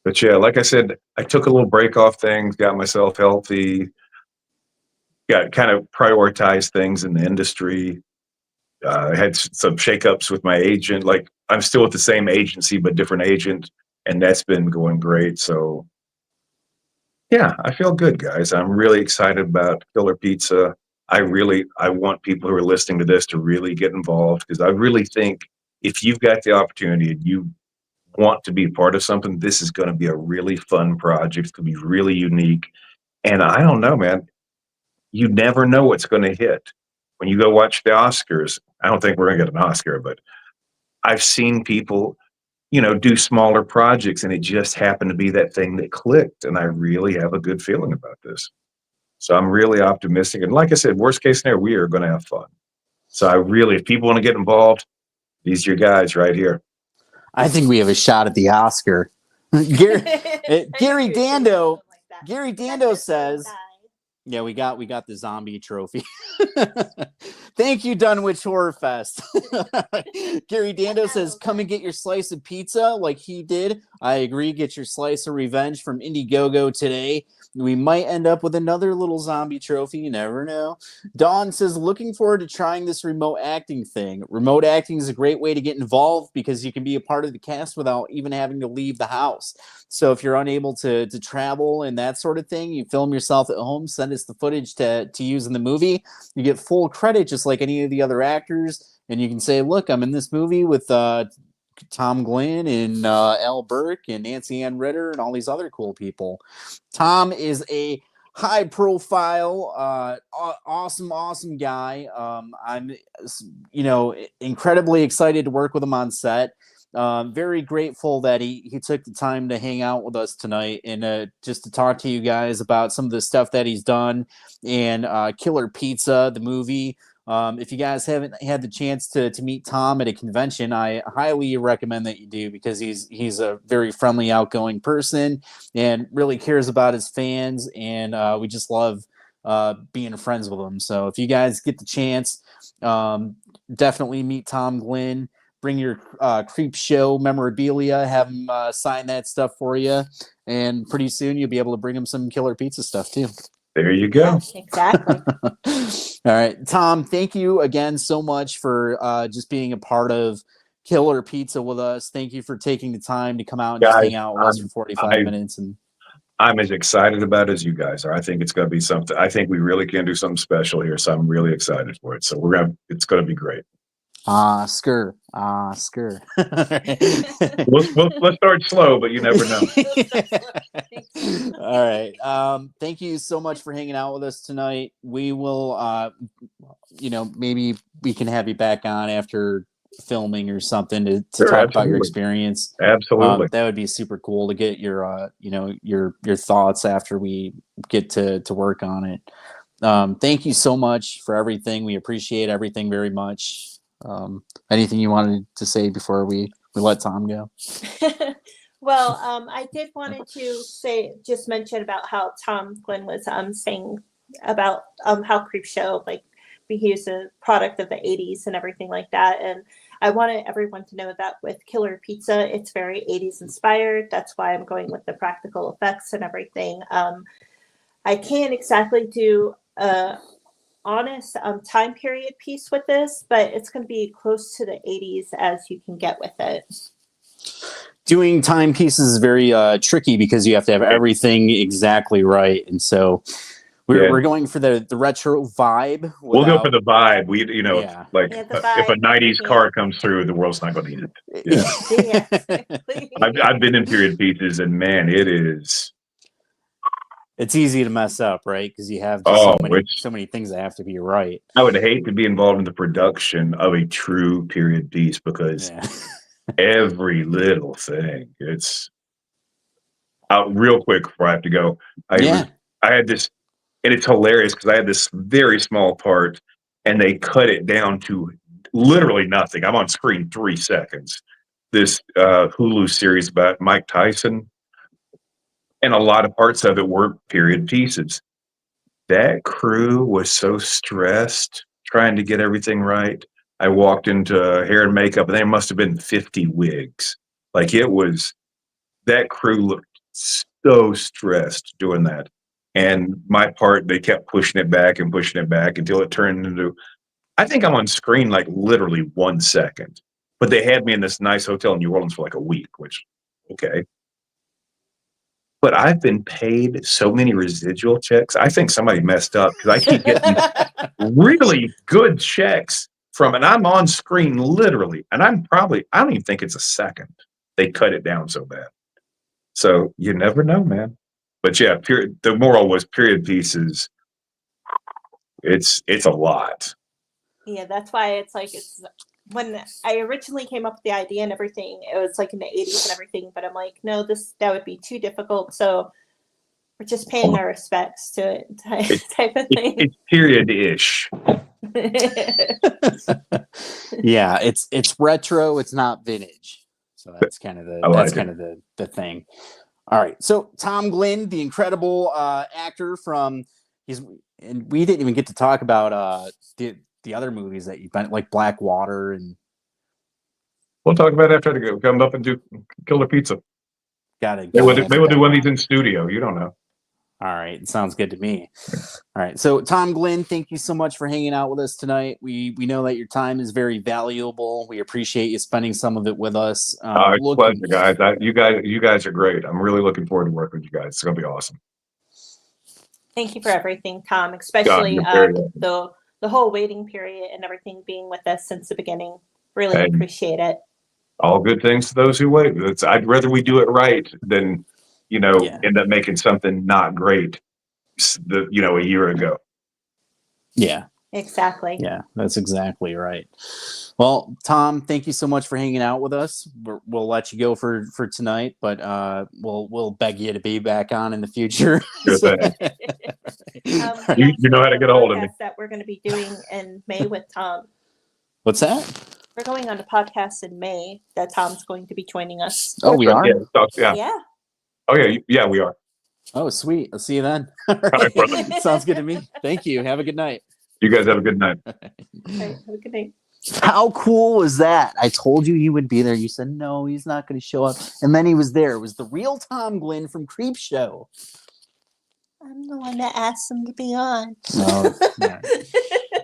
But yeah, like I said, I took a little break off things, got myself healthy, got kind of prioritized things in the industry. I had some shakeups with my agent. Like, I'm still with the same agency, but different agent, and that's been going great. So yeah, I feel good, guys. I'm really excited about Killer Pizza. I want people who are listening to this to really get involved, because I really think if you've got the opportunity and you want to be a part of something, this is going to be a really fun project. It's going to be really unique. And I don't know, man, you never know what's going to hit. When you go watch the Oscars, I don't think we're going to get an Oscar, but I've seen people, do smaller projects, and it just happened to be that thing that clicked. And I really have a good feeling about this. So I'm really optimistic. And like I said, worst case scenario, we are going to have fun. So if people want to get involved, these are your guys right here.
I think we have a shot at the Oscar. Gary Dando says, yeah, we got the zombie trophy. Thank you, Dunwich Horror Fest. Gary Dando says, come and get your slice of pizza like he did. I agree. Get your slice of revenge from Indiegogo today. We might end up with another little zombie trophy. You never know. Dawn says, looking forward to trying this remote acting thing. Remote acting is a great way to get involved because you can be a part of the cast without even having to leave the house. So if you're unable to travel and that sort of thing, you film yourself at home, send us the footage to use in the movie. You get full credit just like any of the other actors. And you can say, look, I'm in this movie with Tom Glynn and Al Burke and Nancy Ann Ritter and all these other cool people. Tom is a high profile, awesome guy. I'm, incredibly excited to work with him on set. Very grateful that he took the time to hang out with us tonight and just to talk to you guys about some of the stuff that he's done and Killer Pizza, the movie. If you guys haven't had the chance to meet Tom at a convention, I highly recommend that you do, because he's a very friendly, outgoing person and really cares about his fans. And we just love being friends with him. So if you guys get the chance, definitely meet Tom Glynn. Bring your CREEPSHOW memorabilia, have him sign that stuff for you. And pretty soon you'll be able to bring him some Killer Pizza stuff too.
There you go.
Yes, exactly.
All right, Tom, thank you again so much for just being a part of Killer Pizza with us. Thank you for taking the time to come out and just hang out with us for 45 minutes. And
I'm as excited about it as you guys are. I think it's going to be something. I think we really can do something special here. So I'm really excited for it. So it's going to be great.
Oscar.
We'll start slow, but you never know.
All right. Thank you so much for hanging out with us tonight. We will, maybe we can have you back on after filming or something to
Sure,
talk about your experience.
Absolutely.
That would be super cool to get your, your thoughts after we get to work on it. Thank you so much for everything. We appreciate everything very much. Anything you wanted to say before we let Tom go?
Well, I did wanted to just mention about how Tom Glynn was saying about how Creepshow, like, he was a product of the 80s and everything like that. And I wanted everyone to know that with Killer Pizza, it's very 80s inspired. That's why I'm going with the practical effects and everything. I can't exactly do honest time period piece with this, but it's going to be close to the 80s as you can get with it.
doing timepieces is very tricky because you have to have everything exactly right, and so we're going for the retro vibe.
We'll go for the vibe. We,
Yeah.
like
Yeah, the
if a
vibe,
'90s
yeah.
car comes through, the world's not going to need it. Yeah,
Yeah, exactly.
I've been in period pieces, and man, it is.
It's easy to mess up, right? Because you have just so many things that have to be right.
I would hate to be involved in the production of a true period piece because every little thing. It's out real quick before I have to go. I had this, and it's hilarious because I had this very small part, and they cut it down to literally nothing. I'm on screen 3 seconds. This Hulu series about Mike Tyson, and a lot of parts of it were period pieces. That crew was so stressed trying to get everything right. I walked into hair and makeup, and there must have been 50 wigs. Like it was, that crew looked so stressed doing that. And my part, they kept pushing it back until it turned into, I think I'm on screen like literally 1 second. But they had me in this nice hotel in New Orleans for like a week, which, okay. But I've been paid so many residual checks. I think somebody messed up because I keep getting really good checks from, and I'm on screen literally, and I don't even think it's a second. They cut it down so bad. So you never know, man. But yeah, the moral was period pieces. It's a lot.
Yeah, that's why it's when I originally came up with the idea and everything, it was like in the 80s and everything, but I'm like, no, that would be too difficult. So we're just paying our respects to it type of thing.
It's period-ish.
Yeah, it's retro, it's not vintage. So that's kind of the thing. All right. So Tom Glynn, the incredible actor and we didn't even get to talk about the other movies that you've been, like Blackwater, and
we'll talk about it after I come up and do Killer Pizza.
Got it.
Maybe we'll do one of these in studio. You don't know.
All right, sounds good to me. All right, so Tom Glynn, thank you so much for hanging out with us tonight. We know that your time is very valuable. We appreciate you spending some of it with us.
It's a pleasure, guys. You guys are great. I'm really looking forward to working with you guys. It's gonna be awesome.
Thank you for everything, Tom. Especially the whole waiting period and everything being with us since the beginning. Really appreciate it.
All good things to those who wait. I'd rather we do it right than end up making something not great. A year ago.
Yeah.
Exactly.
Yeah, that's exactly right. Well, Tom, thank you so much for hanging out with us. We'll let you go for tonight, but we'll beg you to be back on in the future.
Good thing. You know how to get a hold of me.
That we're going to be doing in May with Tom.
What's that?
We're going on a podcast in May that Tom's going to be joining us.
Oh, we are?
Yeah.
Oh, yeah, we are.
Oh, sweet. I'll see you then. All right. Sounds good to me. Thank you. Have a good night.
You guys have a good night.
All right, have a good night.
How cool was that? I told you he would be there. You said, no, he's not going to show up. And then he was there. It was the real Tom Glynn from CREEPSHOw.
I'm the one that asked him to be on.
No.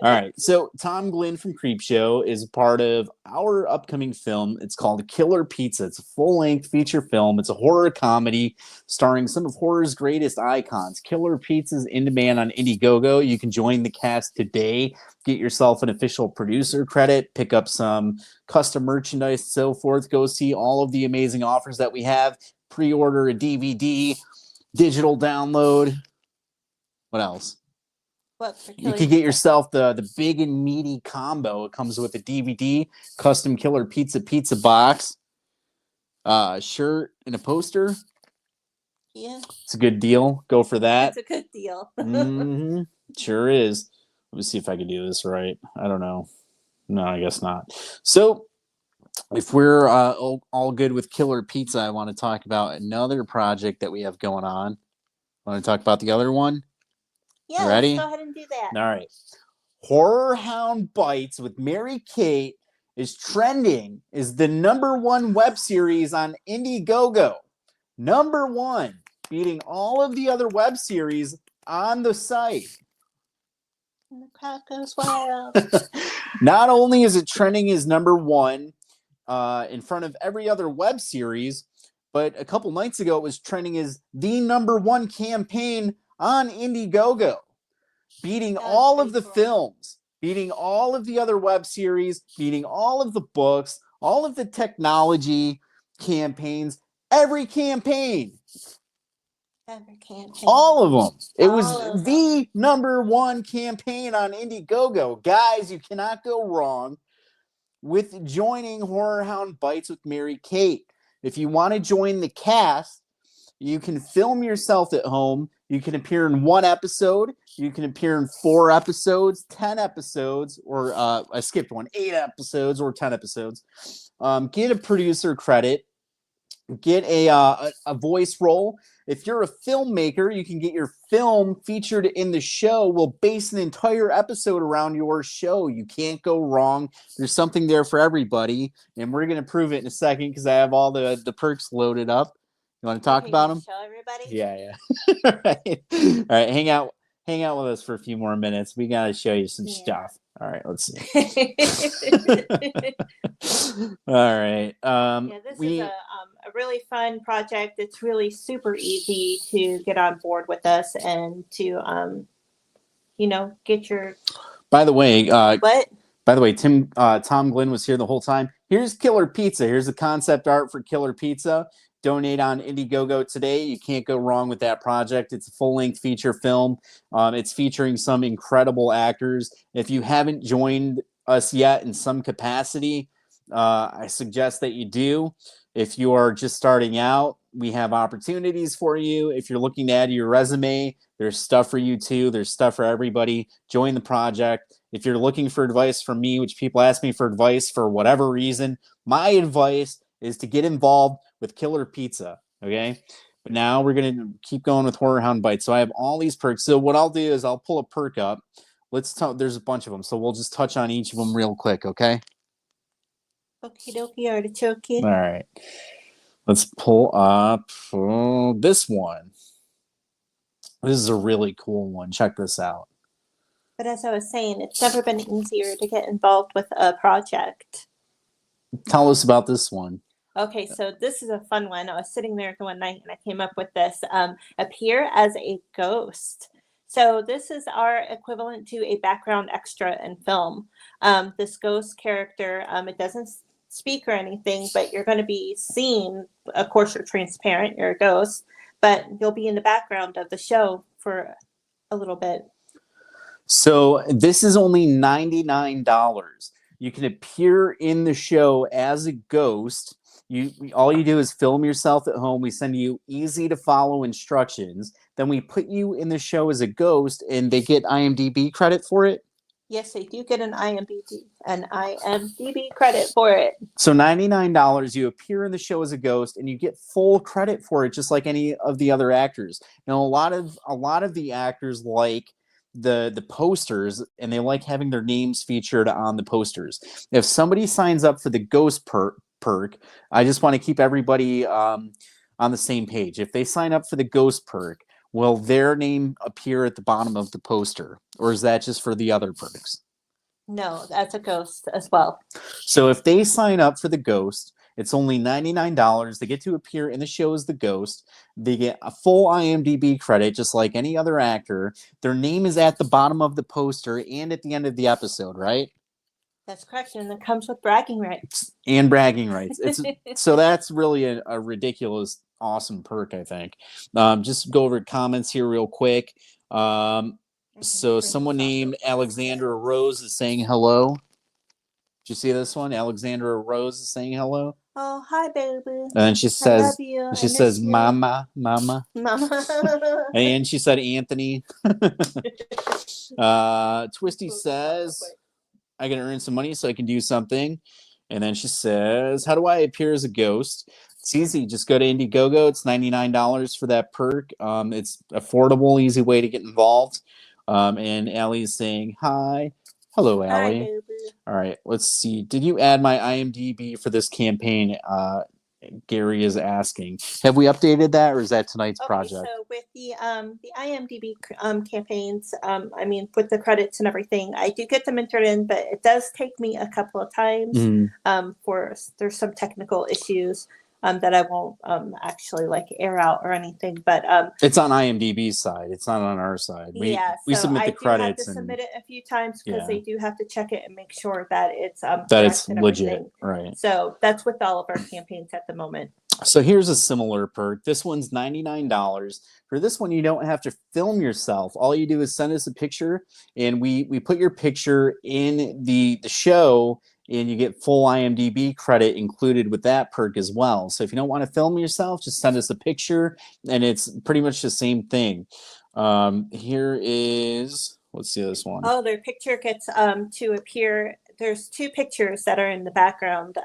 All right. So Tom Glynn from CREEPSHOw is a part of our upcoming film. It's called Killer Pizza. It's a full-length feature film. It's a horror comedy starring some of horror's greatest icons. Killer Pizza's in demand on Indiegogo. You can join the cast today. Get yourself an official producer credit. Pick up some custom merchandise, so forth. Go see all of the amazing offers that we have. Pre-order a DVD, digital download. What else? You can get yourself the big and meaty combo. It comes with a DVD, custom Killer Pizza box, shirt, and a poster.
Yeah.
It's a good deal. Go for that.
It's a good deal.
Mm-hmm. Sure is. Let me see if I can do this right. I don't know. No, I guess not. So if we're all good with Killer Pizza, I want to talk about another project that we have going on. Want to talk about the other one?
Yeah,
ready?
Let's go ahead and do that.
All right. Horror Hound Bites with Mary Kate is trending, is the #1 web series on Indiegogo. #1, beating all of the other web series on the site.
And the crowd goes wild.
Not only is it trending as #1 in front of every other web series, but a couple nights ago it was trending as the #1 campaign on Indiegogo, beating all of the films, beating all of the other web series, beating all of the books, all of the technology campaigns, every campaign. All of them. It was the #1 campaign on Indiegogo. Guys, you cannot go wrong with joining Horror Hound Bites with Mary Kate. If you want to join the cast, you can film yourself at home. You can appear in 1 episode. You can appear in 4 episodes, 10 episodes, or I skipped one, 8 episodes or 10 episodes. Get a producer credit. Get a voice role. If you're a filmmaker, you can get your film featured in the show. We'll base an entire episode around your show. You can't go wrong. There's something there for everybody, and we're going to prove it in a second because I have all the perks loaded up. You want to talk about them?
Show everybody?
Yeah. All right. All right, hang out with us for a few more minutes. We got to show you some stuff. All right, let's see. All right.
This is a really fun project. It's really super easy to get on board with us and to, get your.
By the way,
what?
By the way, Tom Glynn was here the whole time. Here's Killer Pizza. Here's the concept art for Killer Pizza. Donate on Indiegogo today. You can't go wrong with that project. It's a full-length feature film. It's featuring some incredible actors. If you haven't joined us yet in some capacity, I suggest that you do. If you are just starting out, we have opportunities for you. If you're looking to add to your resume, there's stuff for you too. There's stuff for everybody. Join the project. If you're looking for advice from me, which people ask me for advice for whatever reason, my advice is to get involved with Killer Pizza, okay? But now we're going to keep going with Horror Hound Bites. So I have all these perks. So what I'll do is I'll pull a perk up. There's a bunch of them, so we'll just touch on each of them real quick, okay?
Okie dokie, artichoke.
All right. Let's pull up this one. This is a really cool one. Check this out.
But as I was saying, it's never been easier to get involved with a project.
Tell us about this one.
Okay, so this is a fun one. I was sitting there one night and I came up with this. Appear as a ghost. So this is our equivalent to a background extra in film. This ghost character, it doesn't speak or anything, but you're going to be seen. Of course, you're transparent. You're a ghost, but you'll be in the background of the show for a little bit.
So this is only $99. You can appear in the show as a ghost. All you do is film yourself at home. We send you easy to follow instructions. Then we put you in the show as a ghost, and they get IMDb credit for it.
Yes, they do get an IMDb credit for it.
So $99, you appear in the show as a ghost, and you get full credit for it, just like any of the other actors. Now, a lot of the actors like the posters, and they like having their names featured on the posters. If somebody signs up for the ghost perk, I just want to keep everybody on the same page. If they sign up for the ghost perk, will their name appear at the bottom of the poster, or is that just for the other perks?
No, that's a ghost as well.
So if they sign up for the ghost, it's only $99. They get to appear in the show as the ghost. They get a full IMDb credit, just like any other actor. Their name is at the bottom of the poster and at the end of the episode, right?
That's correct, and it comes with bragging rights.
And bragging rights. So that's really a ridiculous, awesome perk, I think. Just go over comments here real quick. So someone named Alexandra Rose is saying hello. Did you see this one? Alexandra Rose is saying hello.
Oh, hi, baby.
And she says, Mama. And she said, Anthony. Twisty says, I can earn some money so I can do something. And then she says, how do I appear as a ghost? It's easy. Just go to Indiegogo. It's $99 for that perk. It's affordable, easy way to get involved. And Allie is saying, hi. Hello, Allie.
Hi,
all right, let's see. Did you add my IMDb for this campaign? Gary is asking. Have we updated that, or is that tonight's project?
So with the IMDb campaigns, with the credits and everything, I do get them entered in, but it does take me a couple of times. There's some technical issues that I won't actually like air out or anything. But
it's on IMDb's side. It's not on our side. We
so
submit
I
the
do
credits
have to
and
submit it a few times because
Yeah.
they do have to check it and make sure that it's
that
correct
it's
and
legit,
everything.
right?
So that's with all of our campaigns at the moment.
So here's a similar perk. This one's $99. For this one, you don't have to film yourself. All you do is send us a picture, and we put your picture in the show, and you get full IMDb credit included with that perk as well. So if you don't want to film yourself, just send us a picture, and it's pretty much the same thing. Here is, let's see this one.
Oh, their picture gets to appear. There's two pictures that are in the background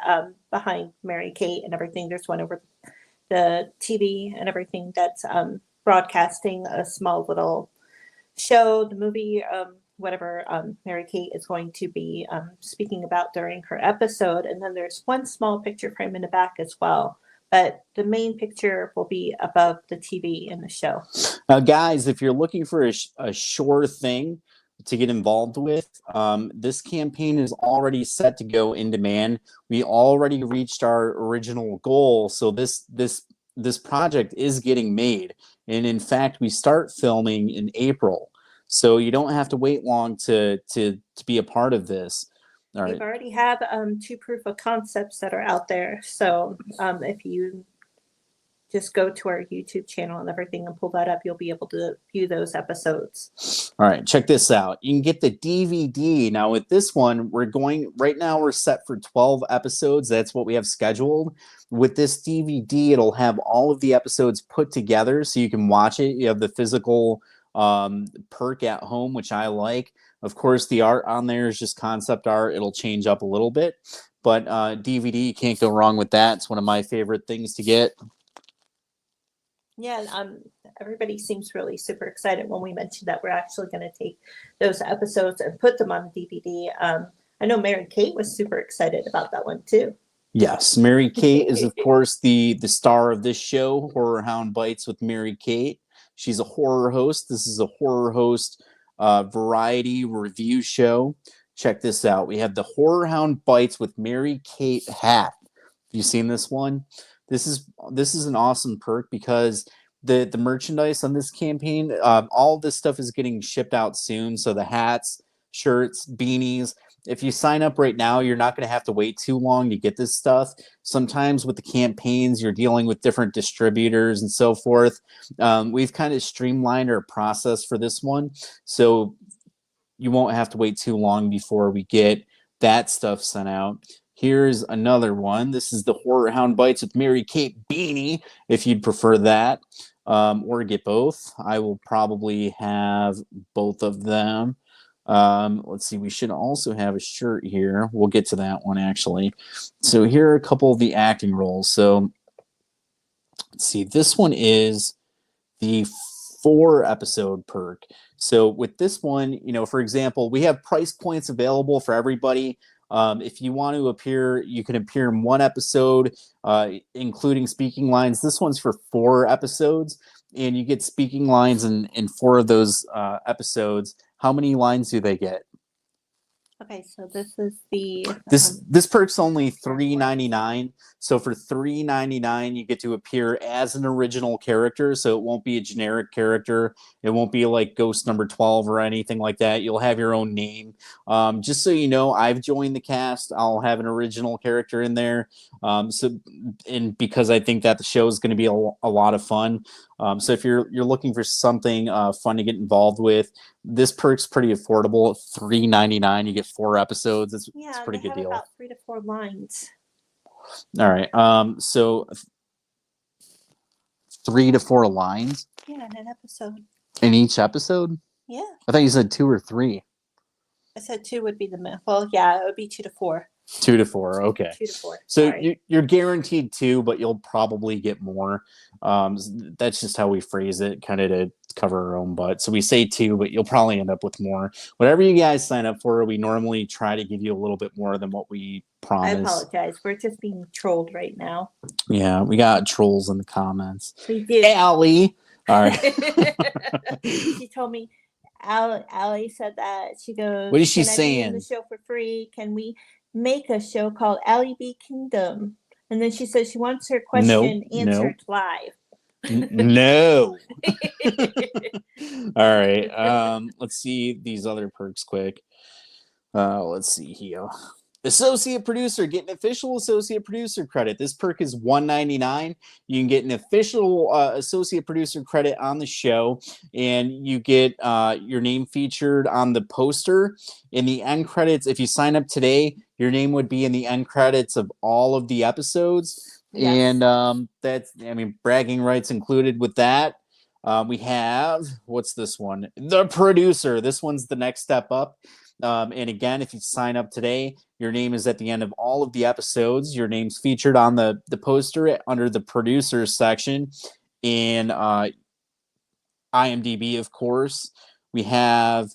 behind Mary Kate and everything. There's one over the TV and everything that's broadcasting a small little show, the movie, whatever Mary Kate is going to be speaking about during her episode. And then there's one small picture frame in the back as well. But the main picture will be above the TV in the show.
Now, guys, if you're looking for a sure thing to get involved with, this campaign is already set to go in demand. We already reached our original goal, so this project is getting made, and in fact, we start filming in April. So you don't have to wait long to be a part of this. All right.
We've already have 2 proof of concepts that are out there. So if you just go to our YouTube channel and everything and pull that up, you'll be able to view those episodes.
All right, check this out. You can get the DVD. Now with this one, right now we're set for 12 episodes. That's what we have scheduled. With this DVD, it'll have all of the episodes put together so you can watch it. You have the physical perk at home, which I like. Of course, the art on there is just concept art. It'll change up a little bit, but DVD, you can't go wrong with that. It's one of my favorite things to get.
Yeah, everybody seems really super excited when we mentioned that we're actually going to take those episodes and put them on DVD. I know Mary Kate was super excited about that one too.
Yes, Mary Kate is, of course, the star of this show, Horror Hound Bites with Mary Kate. She's a horror host. This is a horror host variety review show. Check this out. We have the Horror Hound Bites with Mary Kate hat. Have you seen this one? This is an awesome perk because the merchandise on this campaign, all this stuff is getting shipped out soon. So the hats, shirts, beanies. If you sign up right now, you're not going to have to wait too long to get this stuff. Sometimes with the campaigns, you're dealing with different distributors and so forth. We've kind of streamlined our process for this one, so you won't have to wait too long before we get that stuff sent out. Here's another one. This is the Horror Hound Bites with Mary Kate beanie, if you'd prefer that, or get both. I will probably have both of them. Let's see, we should also have a shirt here. We'll get to that one, actually. So here are a couple of the acting roles. So let's see, this one is the 4-episode perk. So with this one, for example, we have price points available for everybody. If you want to appear, you can appear in 1 episode, including speaking lines. This one's for 4 episodes, and you get speaking lines in 4 of those episodes. How many lines do they get?
Okay, so this is the
this perk's only $3.99. So for $3.99, you get to appear as an original character. So it won't be a generic character. It won't be like Ghost Number 12 or anything like that. You'll have your own name. Just so you know, I've joined the cast. I'll have an original character in there. And because I think that the show is going to be a lot of fun. So if you're looking for something fun to get involved with, this perk's pretty affordable. $3.99. You get 4 episodes. It's a pretty good deal.
About 3 to 4 lines.
All right. So 3 to 4 lines.
Yeah, in an episode.
In each episode?
Yeah.
I thought you said 2 or 3.
I said 2 would be the well, yeah, it would be 2 to 4.
2 to 4. Okay.
2 to 4.
So you're guaranteed 2, but you'll probably get more. That's just how we phrase it, kind of to cover our own butt. So we say 2, but you'll probably end up with more. Whatever you guys sign up for, we normally try to give you a little bit more than what we promise.
I apologize. We're just being trolled right now.
Yeah, we got trolls in the comments.
We did.
Allie. All right.
She told me, Allie said that. She goes,
what is she
"Can I be
saying?
in the show for free? Can we make a show called Allie B Kingdom?" And then she says she wants her
No,
question answered live.
No. All right. Let's see these other perks quick. Let's see here. Associate producer, get an official associate producer credit. This perk is $1.99. You can get an official associate producer credit on the show, and you get your name featured on the poster. In the end credits, if you sign up today, your name would be in the end credits of all of the episodes.
Yes.
And that's, I mean, bragging rights included with that. We have, what's this one? The producer. This one's the next step up. And again, if you sign up today, your name is at the end of all of the episodes. Your name's featured on the poster under the producers section in IMDb, of course. We have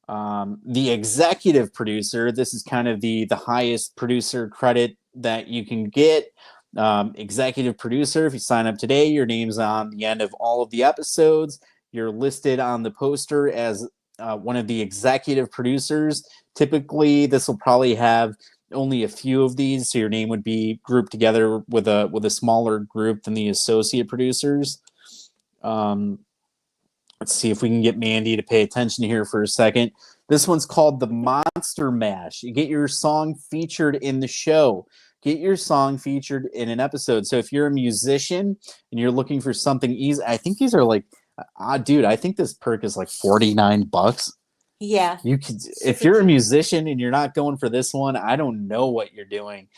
the executive producer. This is kind of the highest producer credit that you can get. Executive producer, if you sign up today, your name's on the end of all of the episodes. You're listed on the poster as one of the executive producers. Typically, this will probably have only a few of these, so your name would be grouped together with a smaller group than the associate producers. Let's see if we can get Mandy to pay attention here for a second. This one's called the Monster Mash. You get your song featured in the show. Get your song featured in an episode. So if you're a musician and you're looking for something easy, I think these are like, dude, I think this perk is like $49.
Yeah.
You could, if you're a musician and you're not going for this one, I don't know what you're doing.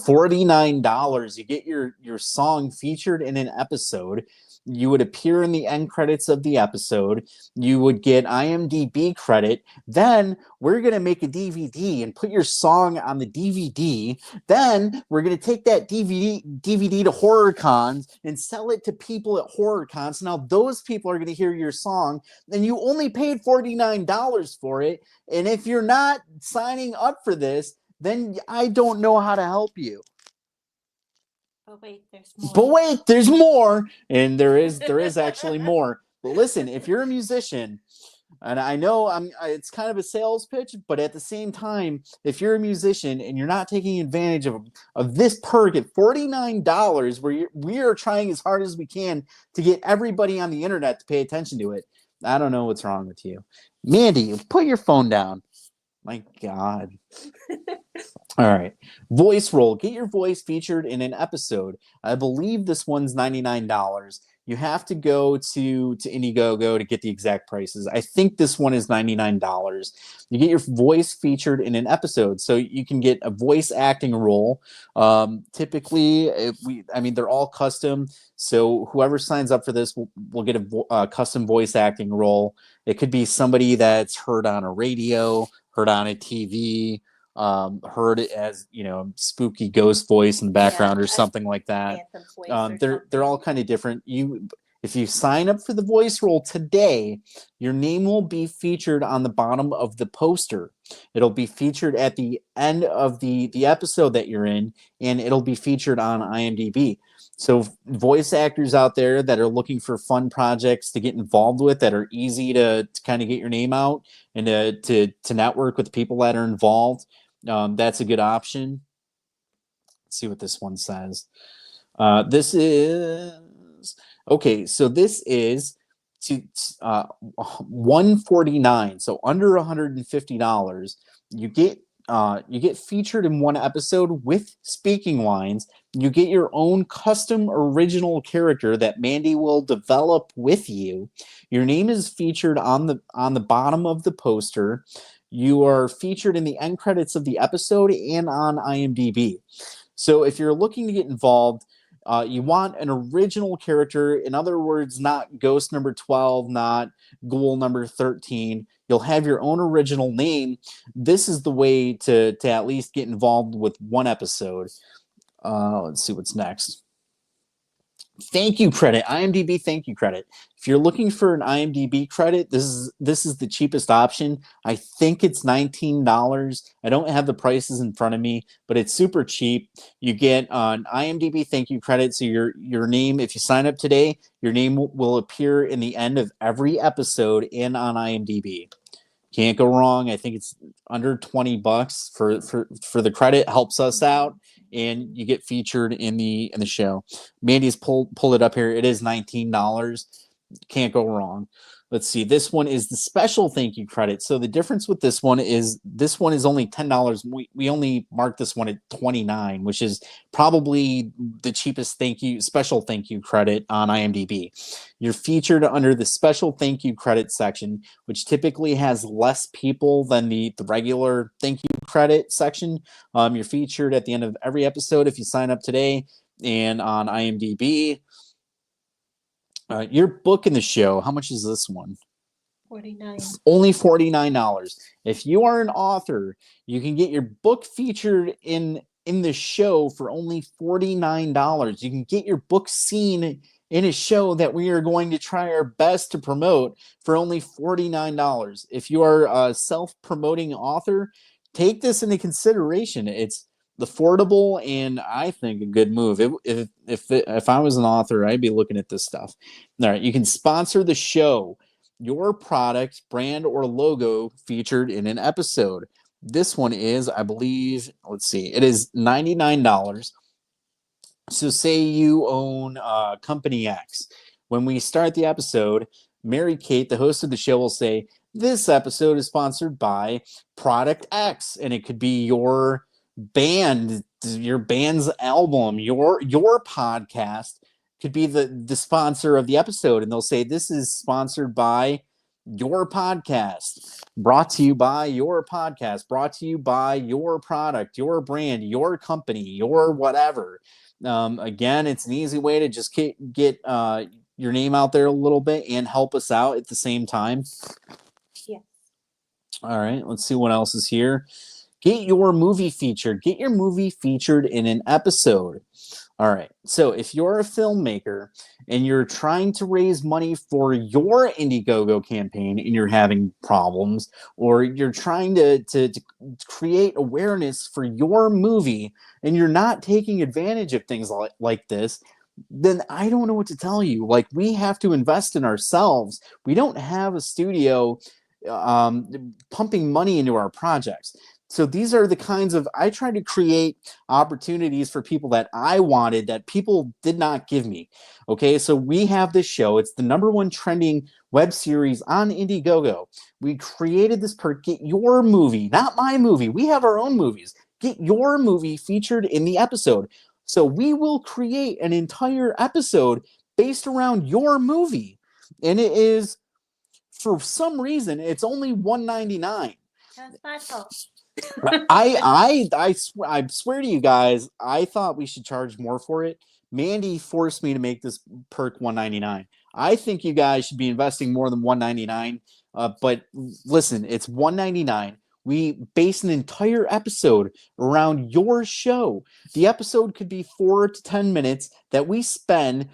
$49. You get your song featured in an episode. You would appear in the end credits of the episode. You would get IMDb credit. Then we're going to make a DVD and put your song on the DVD. Then we're going to take that DVD to horror cons and sell it to people at horror cons. Now those people are going to hear your song, and you only paid $49 for it. And if you're not signing up for this, then I don't know how to help you.
But wait, there's more.
But wait, there's more, and there is actually more. But listen, if you're a musician, and I know it's kind of a sales pitch, but at the same time, if you're a musician and you're not taking advantage of this perk at $49, where we are trying as hard as we can to get everybody on the internet to pay attention to it, I don't know what's wrong with you. Mandy, put your phone down. My God. All right. Voice role. Get your voice featured in an episode. I believe this one's $99. You have to go to Indiegogo to get the exact prices. I think this one is $99. You get your voice featured in an episode. So you can get a voice acting role. Typically, they're all custom. So whoever signs up for this will get a custom voice acting role. It could be somebody that's heard on a radio, heard on a TV, heard it as, spooky ghost voice in the background or something like that. They're all kind of different. If you sign up for the voice role today, your name will be featured on the bottom of the poster. It'll be featured at the end of the episode that you're in, and it'll be featured on IMDb. So voice actors out there that are looking for fun projects to get involved with, that are easy to kind of get your name out and to network with people that are involved, that's a good option. Let's see what this one says. This is $149. So under $150, you get featured in one episode with speaking lines. You get your own custom original character that Mandy will develop with you. Your name is featured on the bottom of the poster. You are featured in the end credits of the episode and on IMDb. So if you're looking to get involved, you want an original character. In other words, not Ghost number 12, not Ghoul number 13. You'll have your own original name. This is the way to at least get involved with one episode. Let's see what's next. Thank you credit, IMDb thank you credit. If you're looking for an IMDb credit, this is the cheapest option. I think it's $19. I don't have the prices in front of me, but it's super cheap. You get an IMDb thank you credit. So your name, if you sign up today, your name will appear in the end of every episode and on IMDb. Can't go wrong. I think it's under $20 for the credit. Helps us out. and you get featured in the show. Mandy's pulled it up here. It is $19. Can't go wrong. Let's see. This one is the special thank you credit. So the difference with this one is only $10. We only marked this one at $29, which is probably the cheapest special thank you credit on IMDb. You're featured under the special thank you credit section, which typically has less people than the regular thank you credit section. You're featured at the end of every episode if you sign up today, and on IMDb. Your book in the show, how much is this one?
$49.
Only $49. If you are an author, you can get your book featured in the show for only $49. You can get your book seen in a show that we are going to try our best to promote for only $49. If you are a self-promoting author, take this into consideration. It's affordable and I think a good move. If I was an author, I'd be looking at this stuff. All right, you can sponsor the show, your product, brand, or logo featured in an episode. This one is, I believe, it is $99. So say you own Company X. When we start the episode, Mary Kate, the host of the show, will say, this episode is sponsored by Product X, and it could be your band, your band's album, your podcast could be the sponsor of the episode, and they'll say this is sponsored by your podcast, brought to you by your podcast, brought to you by your product, your brand, your company, your whatever. Again, it's an easy way to just get your name out there a little bit and help us out at the same time.
Yeah.
All right, let's see what else is here. Get your movie featured. Get your movie featured in an episode. All right. So if you're a filmmaker and you're trying to raise money for your Indiegogo campaign and you're having problems, or you're trying to create awareness for your movie and you're not taking advantage of things like this, then I don't know what to tell you. Like, we have to invest in ourselves. We don't have a studio pumping money into our projects. So these are the kinds of, I try to create opportunities for people that I wanted that people did not give me. Okay, so we have this show. It's the #1 trending web series on Indiegogo. We created this perk. Get your movie, not my movie. We have our own movies. Get your movie featured in the episode. So we will create an entire episode based around your movie. And it is, for some reason, it's only $1.99.
That's my fault.
I swear to you guys, I thought we should charge more for it. Mandy forced me to make this perk $1.99. I think you guys should be investing more than $1.99. But listen, it's $1.99. We base an entire episode around your show. The episode could be 4 to 10 minutes that we spend,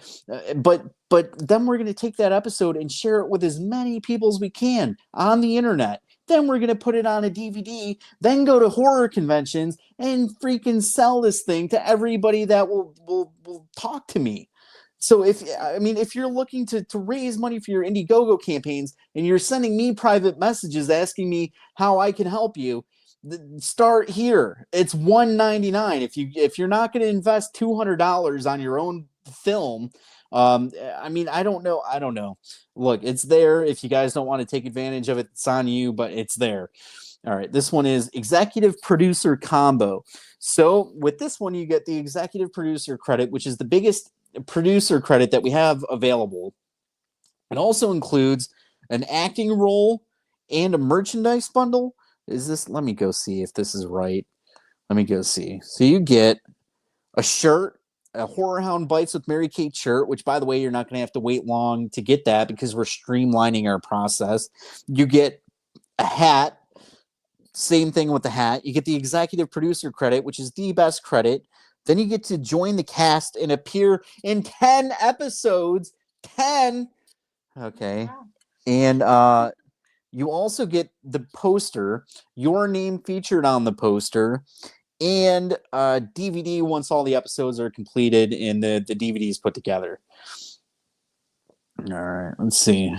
but then we're going to take that episode and share it with as many people as we can on the internet. Then we're going to put it on a DVD, then go to horror conventions and freaking sell this thing to everybody that will talk to me. So if you're looking to raise money for your Indiegogo campaigns and you're sending me private messages asking me how I can help you, start here. It's $1.99. If you're not going to invest $200 on your own film, I don't know. Look, it's there. If you guys don't want to take advantage of it, it's on you, but it's there. All right, this one is executive producer combo. So with this one, you get the executive producer credit, which is the biggest producer credit that we have available. It also includes an acting role and a merchandise bundle. Let me go see if this is right. Let me go see. So you get a shirt, a Horror Hound Bites with Mary Kate shirt, which, by the way, you're not going to have to wait long to get that because we're streamlining our process. You get a hat. Same thing with the hat. You get the executive producer credit, which is the best credit. Then you get to join the cast and appear in 10 episodes. 10. Okay. And you also get the poster, your name featured on the poster, and DVD once all the episodes are completed and the DVD is put together. All right, let's see.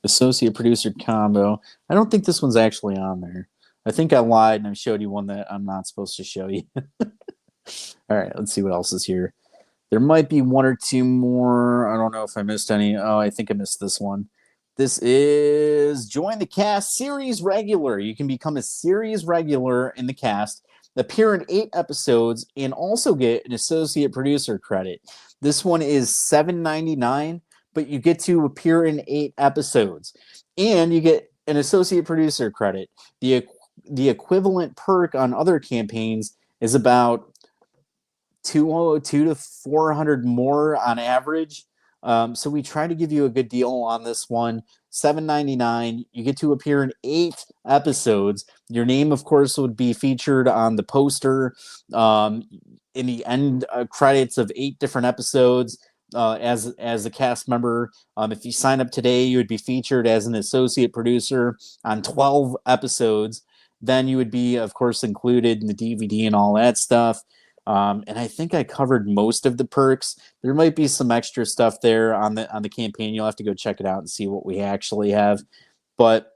Associate producer combo. I don't think this one's actually on there. I think I lied and I showed you one that I'm not supposed to show you. All right, let's see what else is here. There might be one or two more. I don't know if I missed any. Oh, I think I missed this one. This is Join the Cast Series Regular. You can become a series regular in the cast, appear in 8 episodes, and also get an associate producer credit. This one is $7.99, but you get to appear in 8 episodes, and you get an associate producer credit. The equivalent perk on other campaigns is about 202 to 400 more on average. So we try to give you a good deal on this one. $7.99. You get to appear in 8 episodes. Your name, of course, would be featured on the poster in the end credits of 8 different episodes as a cast member. If you sign up today, you would be featured as an associate producer on 12 episodes. Then you would be, of course, included in the DVD and all that stuff. And I think I covered most of the perks. There might be some extra stuff there on the campaign. You'll have to go check it out and see what we actually have. But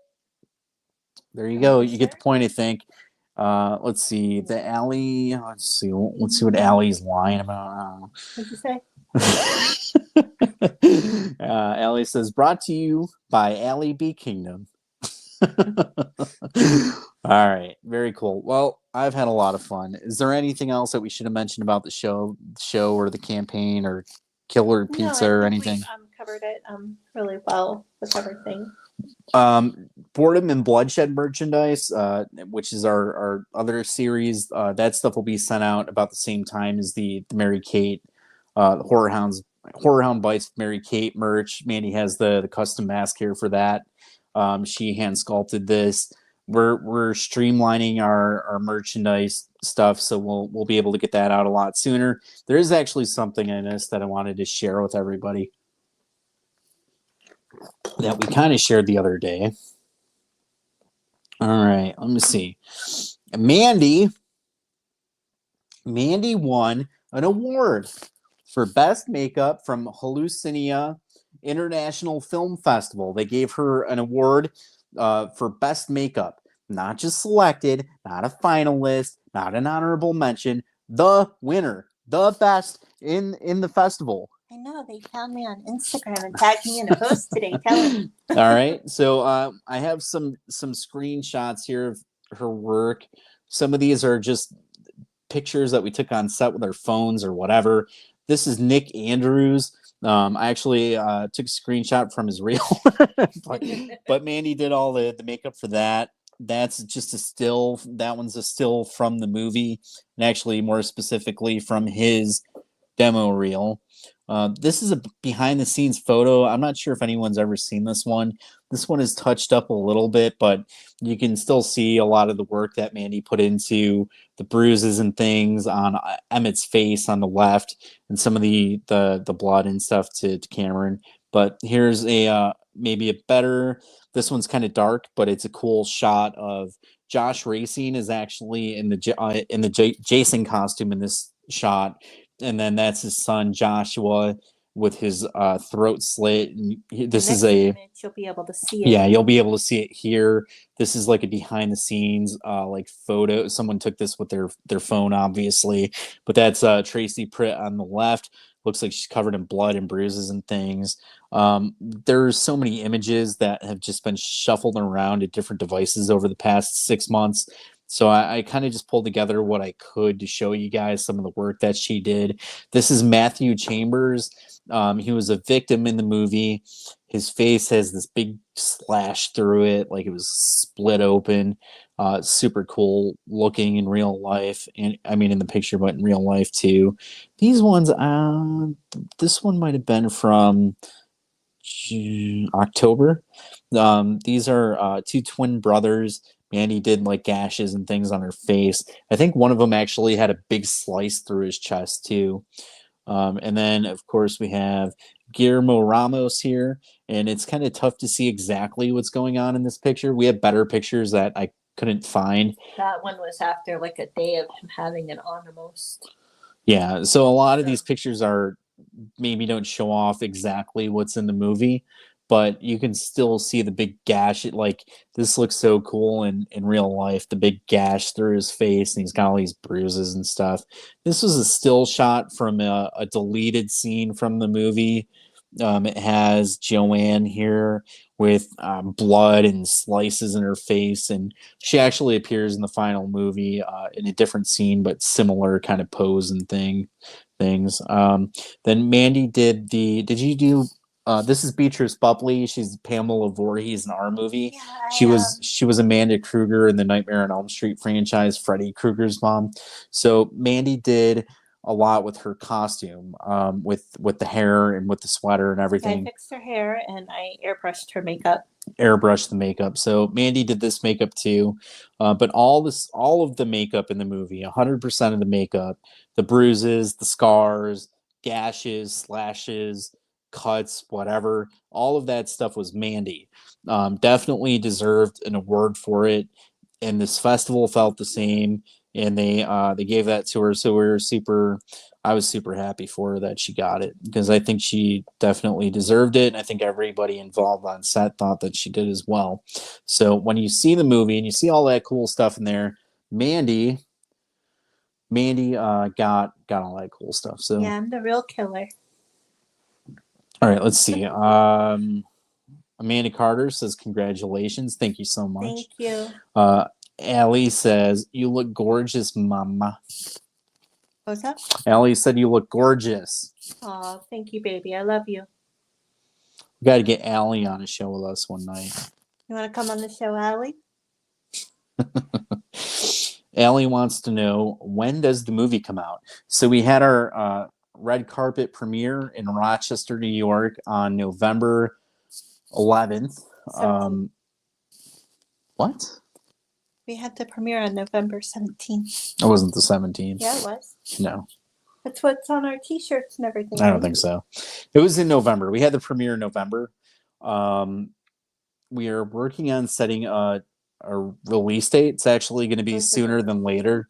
there you go. You get the point, I think. Let's see. The Alley. Let's see what Allie's lying about.
What'd you say?
Allie says, brought to you by Allie B. Kingdom. All right, very cool. Well, I've had a lot of fun. Is there anything else that we should have mentioned about the show or the campaign or Killer Pizza or anything?
We covered it really well with everything.
Boredom and Bloodshed merchandise, which is our other series, that stuff will be sent out about the same time as the Mary Kate, Horror Hound Bites Mary Kate merch. Mandy has the custom mask here for that. She hand sculpted this. We're streamlining our merchandise stuff, so we'll be able to get that out a lot sooner. There is actually something in this that I wanted to share with everybody that we kind of shared the other day. All right, let me see. Mandy won an award for best makeup from Hallucinia International Film Festival. They gave her an award for best makeup, not just selected, not a finalist, not an honorable mention, the winner, the best in the festival.
I know, they found me on Instagram and tagged me in a post today. Tell them.
All right, so I have some screenshots here of her work. Some of these are just pictures that we took on set with our phones or whatever. This is Nick Andrews. I actually took a screenshot from his reel, but Mandy did all the makeup for that. That's just a still. That one's a still from the movie, and actually more specifically from his demo reel. This is a behind the scenes photo. I'm not sure if anyone's ever seen this one. This one is touched up a little bit, but you can still see a lot of the work that Mandy put into the bruises and things on Emmett's face on the left, and some of the blood and stuff to Cameron. But here's a maybe a better. This one's kind of dark, but it's a cool shot of Josh Racine is actually in the Jason costume in this shot. And then that's his son Joshua with his throat slit. And this is a
image, you'll be able to see it.
Yeah, you'll be able to see it here. This is like a behind the scenes like photo. Someone took this with their phone, obviously. But that's Tracy Pritt on the left. Looks like she's covered in blood and bruises and things. There's so many images that have just been shuffled around at different devices over the past 6 months. So I kind of just pulled together what I could to show you guys some of the work that she did. This is Matthew Chambers. He was a victim in the movie. His face has this big slash through it, like it was split open. Super cool looking in real life. And I mean, in the picture, but in real life too. These ones, this one might have been from October. These are 2 twin brothers. Mandy did like gashes and things on her face. I think one of them actually had a big slice through his chest too. And then of course we have Guillermo Ramos here, and it's kind of tough to see exactly what's going on in this picture. We have better pictures that I couldn't find.
That one was after like a day of him having it on almost.
Yeah, so a lot of these pictures are maybe don't show off exactly what's in the movie, but you can still see the big gash. This looks so cool in real life, the big gash through his face, and he's got all these bruises and stuff. This was a still shot from a deleted scene from the movie. It has Joanne here with blood and slices in her face, and she actually appears in the final movie in a different scene, but similar kind of pose and things. Then Mandy did you do this is Beatrice Bubley. She's Pamela Voorhees in our movie.
Yeah,
She was Amanda Kruger in the Nightmare on Elm Street franchise, Freddy Krueger's mom. So Mandy did a lot with her costume, with the hair and with the sweater and
I
everything.
fixed her hair and I airbrushed her makeup.
Airbrush the makeup. So Mandy did this makeup too, but all of the makeup in the movie, 100% of the makeup, the bruises, the scars, gashes, slashes, cuts, whatever, all of that stuff was Mandy. Definitely deserved an award for it, and this festival felt the same, and they gave that to her. So I was super happy for her that she got it, because I think she definitely deserved it. And I think everybody involved on set thought that she did as well. So when you see the movie and you see all that cool stuff in there, Mandy got all that cool stuff. So
Yeah, I'm the real killer.
all right, let's see. Amanda Carter says congratulations. Thank you so much.
Thank you.
Allie says you look gorgeous, mama.
What's up?
Allie said you look gorgeous.
Oh, thank you, baby. I love you.
We got to get Allie on a show with us one night.
You want to come on the show, Allie?
Allie wants to know, when does the movie come out? So we had our red carpet premiere in Rochester, New York on November 11th. What?
We had the premiere on November 17th.
It wasn't the 17th.
Yeah, it was.
No.
That's what's on our t-shirts and everything.
I don't think so. It was in November. We had the premiere in November. We are working on setting a release date. It's actually going to be sooner than later.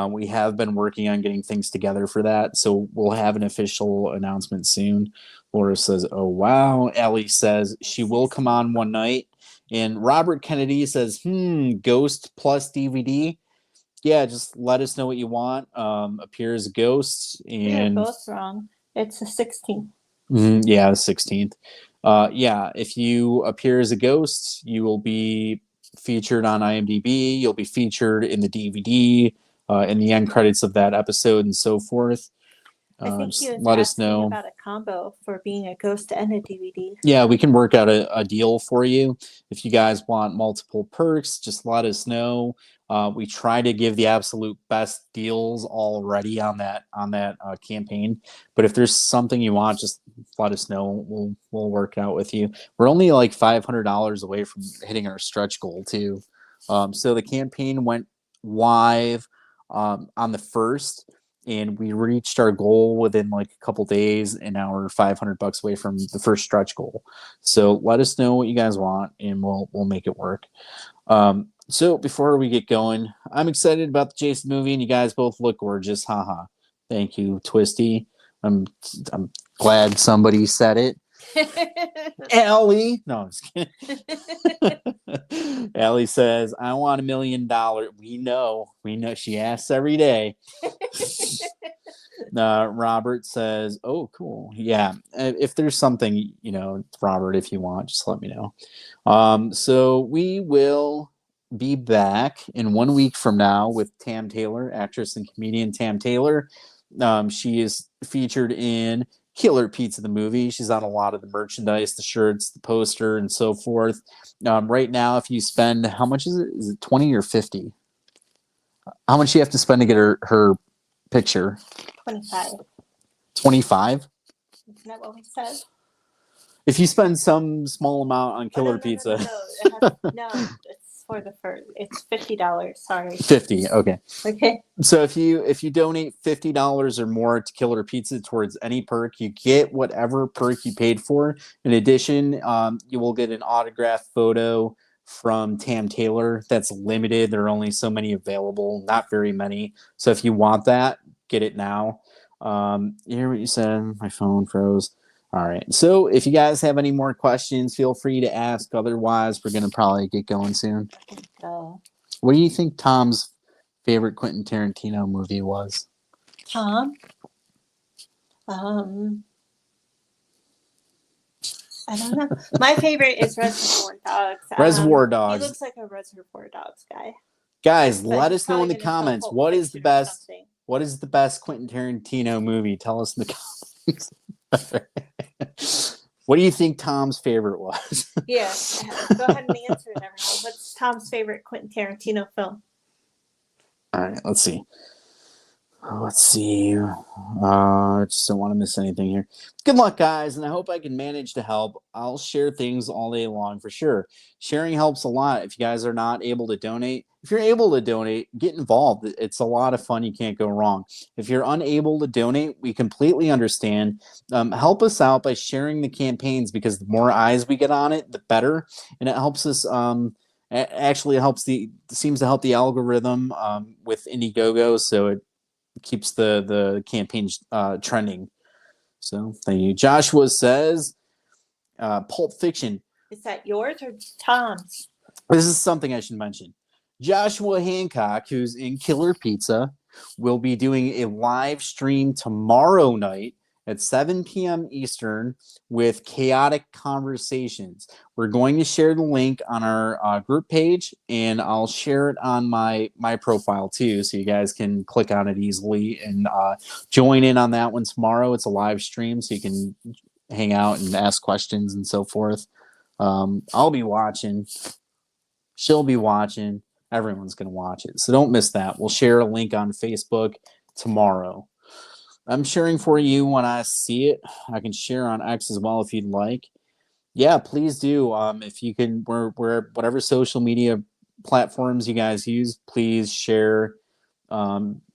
We have been working on getting things together for that, so we'll have an official announcement soon. Laura says, oh, wow. Ellie says she will come on one night. And Robert Kennedy says, Ghost plus DVD. Yeah, just let us know what you want. Appear as a ghost. And
You're both wrong. It's the 16th.
Yeah, the 16th. Yeah, if you appear as a ghost, you will be featured on IMDb. You'll be featured in the DVD, in the end credits of that episode, and so forth.
I think he was
let us
asking
know
about a combo for being a ghost and a DVD.
Yeah, we can work out a deal for you. If you guys want multiple perks, just let us know. We try to give the absolute best deals already on that campaign. But if there's something you want, just let us know. We'll work it out with you. We're only like $500 away from hitting our stretch goal too. So the campaign went live on the 1st. And we reached our goal within like a couple days, and now we're $500 away from the first stretch goal. So let us know what you guys want, and we'll make it work. So before we get going, I'm excited about the Jason movie, and you guys both look gorgeous. Haha. Thank you, Twisty. I'm glad somebody said it. Allie. No, I'm just kidding. Allie says, I want $1 million. We know. She asks every day. Robert says, oh, cool. Yeah. If there's something, Robert, if you want, just let me know. So we will be back in 1 week from now with Tam Taylor, actress and comedian Tam Taylor. She is featured in Killer Pizza, the movie. She's on a lot of the merchandise, the shirts, the poster, and so forth. Right now, if you spend, how much is it? Is it 20 or 50? How much do you have to spend to get her picture?
25.
25?
Isn't that what we said?
If you spend some small amount on Killer Pizza.
No, it's for the first. It's $50. Sorry.
50. Okay.
Okay.
So if you donate $50 or more to Killer Pizza towards any perk, you get whatever perk you paid for. In addition, you will get an autographed photo from Tam Taylor. That's limited. There are only so many available, not very many. So if you want that, get it now. You hear what you said? My phone froze. All right. So if you guys have any more questions, feel free to ask. Otherwise, we're gonna probably get going soon.
Go.
What do you think Tom's favorite Quentin Tarantino movie was?
Tom? I don't know. My favorite is Reservoir Dogs.
Reservoir Dogs.
He looks like a Reservoir Dogs guy.
Guys,
But
let
he's
us know in the
probably gonna
comments
tell
what
Pulp
is the
Fiction or
best.
something.
What is the best Quentin Tarantino movie? Tell us in the comments. What do you think Tom's favorite was?
Yeah, go ahead and answer it, everyone. What's Tom's favorite Quentin Tarantino film?
All right, let's see. I just don't want to miss anything here. Good luck, guys, and I hope I can manage to help. I'll share things all day long for sure. Sharing helps a lot. If you guys are not able to donate, if you're able to donate, get involved. It's a lot of fun. You can't go wrong. If you're unable to donate, we completely understand. Help us out by sharing the campaigns, because the more eyes we get on it, the better, and it helps us. Actually, it seems to help the algorithm with Indiegogo, so it keeps the campaign trending. So thank you. Joshua says Pulp Fiction.
Is that yours or Tom's?
This is something I should mention. Joshua Hancock, who's in Killer Pizza, will be doing a live stream tomorrow night at 7 p.m. Eastern with Chaotic Conversations. We're going to share the link on our group page, and I'll share it on my profile too, so you guys can click on it easily and join in on that one tomorrow. It's a live stream, so you can hang out and ask questions and so forth. I'll be watching. She'll be watching. Everyone's going to watch it, so don't miss that. We'll share a link on Facebook tomorrow. I'm sharing for you when I see it. I can share on X as well if you'd like. Yeah, please do. If you can, we're whatever social media platforms you guys use, please share. The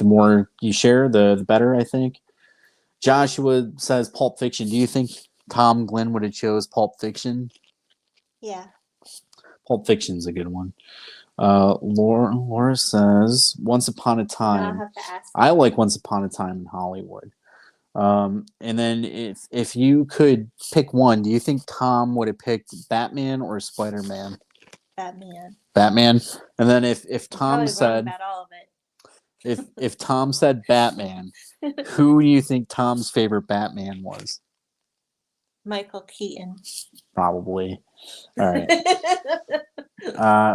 more you share, the better, I think. Joshua says Pulp Fiction. Do you think Tom Glynn would have chose Pulp Fiction?
Yeah.
Pulp Fiction's a good one. Laura says Once Upon a Time. I like Once Upon a Time in Hollywood. And then if you could pick one, do you think Tom would have picked Batman or Spider-Man? Batman. And then if Tom said
about all of it.
if Tom said Batman, who do you think Tom's favorite Batman was?
Michael Keaton.
Probably. All right.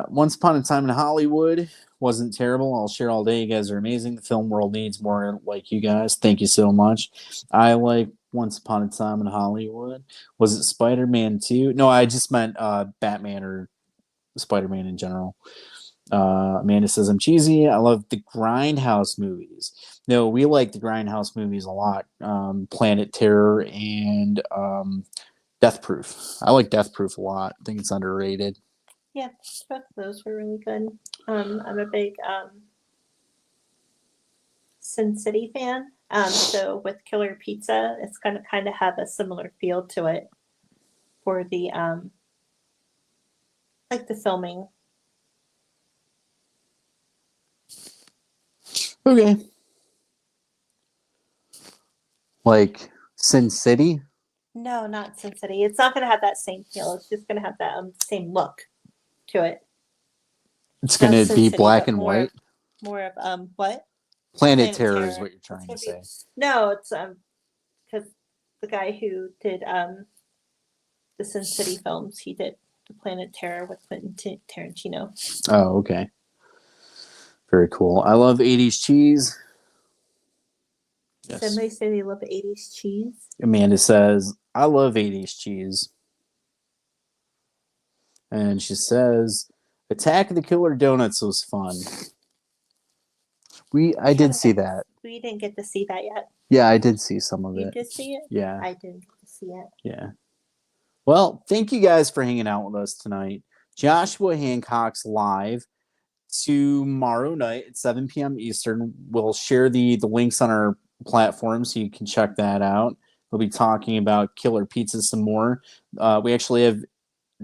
Once Upon a Time in Hollywood wasn't terrible. I'll share all day. You guys are amazing. The film world needs more like you guys. Thank you so much. I like Once Upon a Time in Hollywood. Was it Spider-Man 2? No, I just meant Batman or Spider-Man in general. Amanda says I'm cheesy. I love the Grindhouse movies. No, we like the Grindhouse movies a lot. Planet Terror and Death Proof. I like Death Proof a lot. I think it's underrated.
Yeah, both of those were really good. I'm a big Sin City fan. So with Killer Pizza, it's gonna kind of have a similar feel to it for the like the filming.
Okay. Like Sin City?
No, not Sin City. It's not gonna have that same feel. It's just gonna have that same look to it.
It's going to be black and white.
More of what?
Planet Terror is what you're trying to say.
No, it's because the guy who did the Sin City films, he did the Planet Terror with Quentin Tarantino.
Oh, okay. Very cool. I love 80s cheese.
Yes. Somebody say they love 80s cheese.
Amanda says, I love 80s cheese. And she says, Attack of the Killer Donuts was fun. I did see that.
We didn't get to see that yet.
Yeah, I did see some of it.
You did see it?
Yeah.
I didn't get to see it.
Yeah. Well, thank you guys for hanging out with us tonight. Joshua Hancock's live tomorrow night at 7 p.m. Eastern. We'll share the links on our platform so you can check that out. We'll be talking about Killer Pizza some more. We actually have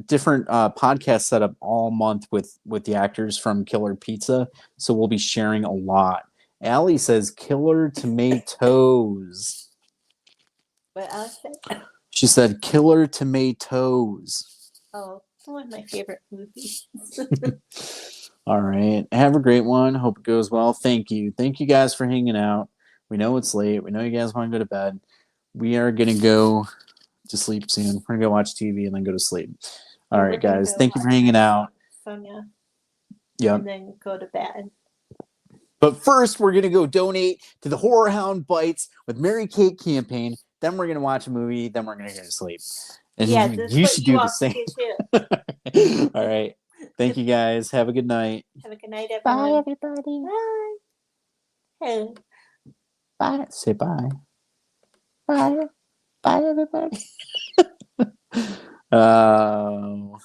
different podcasts set up all month with the actors from Killer Pizza, so we'll be sharing a lot. Allie says Killer Tomatoes.
What else?
She said Killer Tomatoes.
Oh, one of my favorite movies.
All right. Have a great one. Hope it goes well. Thank you. Thank you guys for hanging out. We know it's late. We know you guys want to go to bed. We are going to go to sleep soon. We're going to go watch TV and then go to sleep. All right, guys. Thank you for hanging out.
Sonia.
Yeah.
And then go to bed.
But first, we're going to go donate to the Horror Hound Bites with Mary Kate campaign. Then we're going to watch a movie. Then we're going to go to sleep. And
Yeah,
you should do the same.
Too.
All right. Thank you, guys. Have a good night.
Have a good night, everyone.
Bye, everybody.
Bye. Hey.
Bye. Say bye.
Bye. Bye, everybody.
Oh.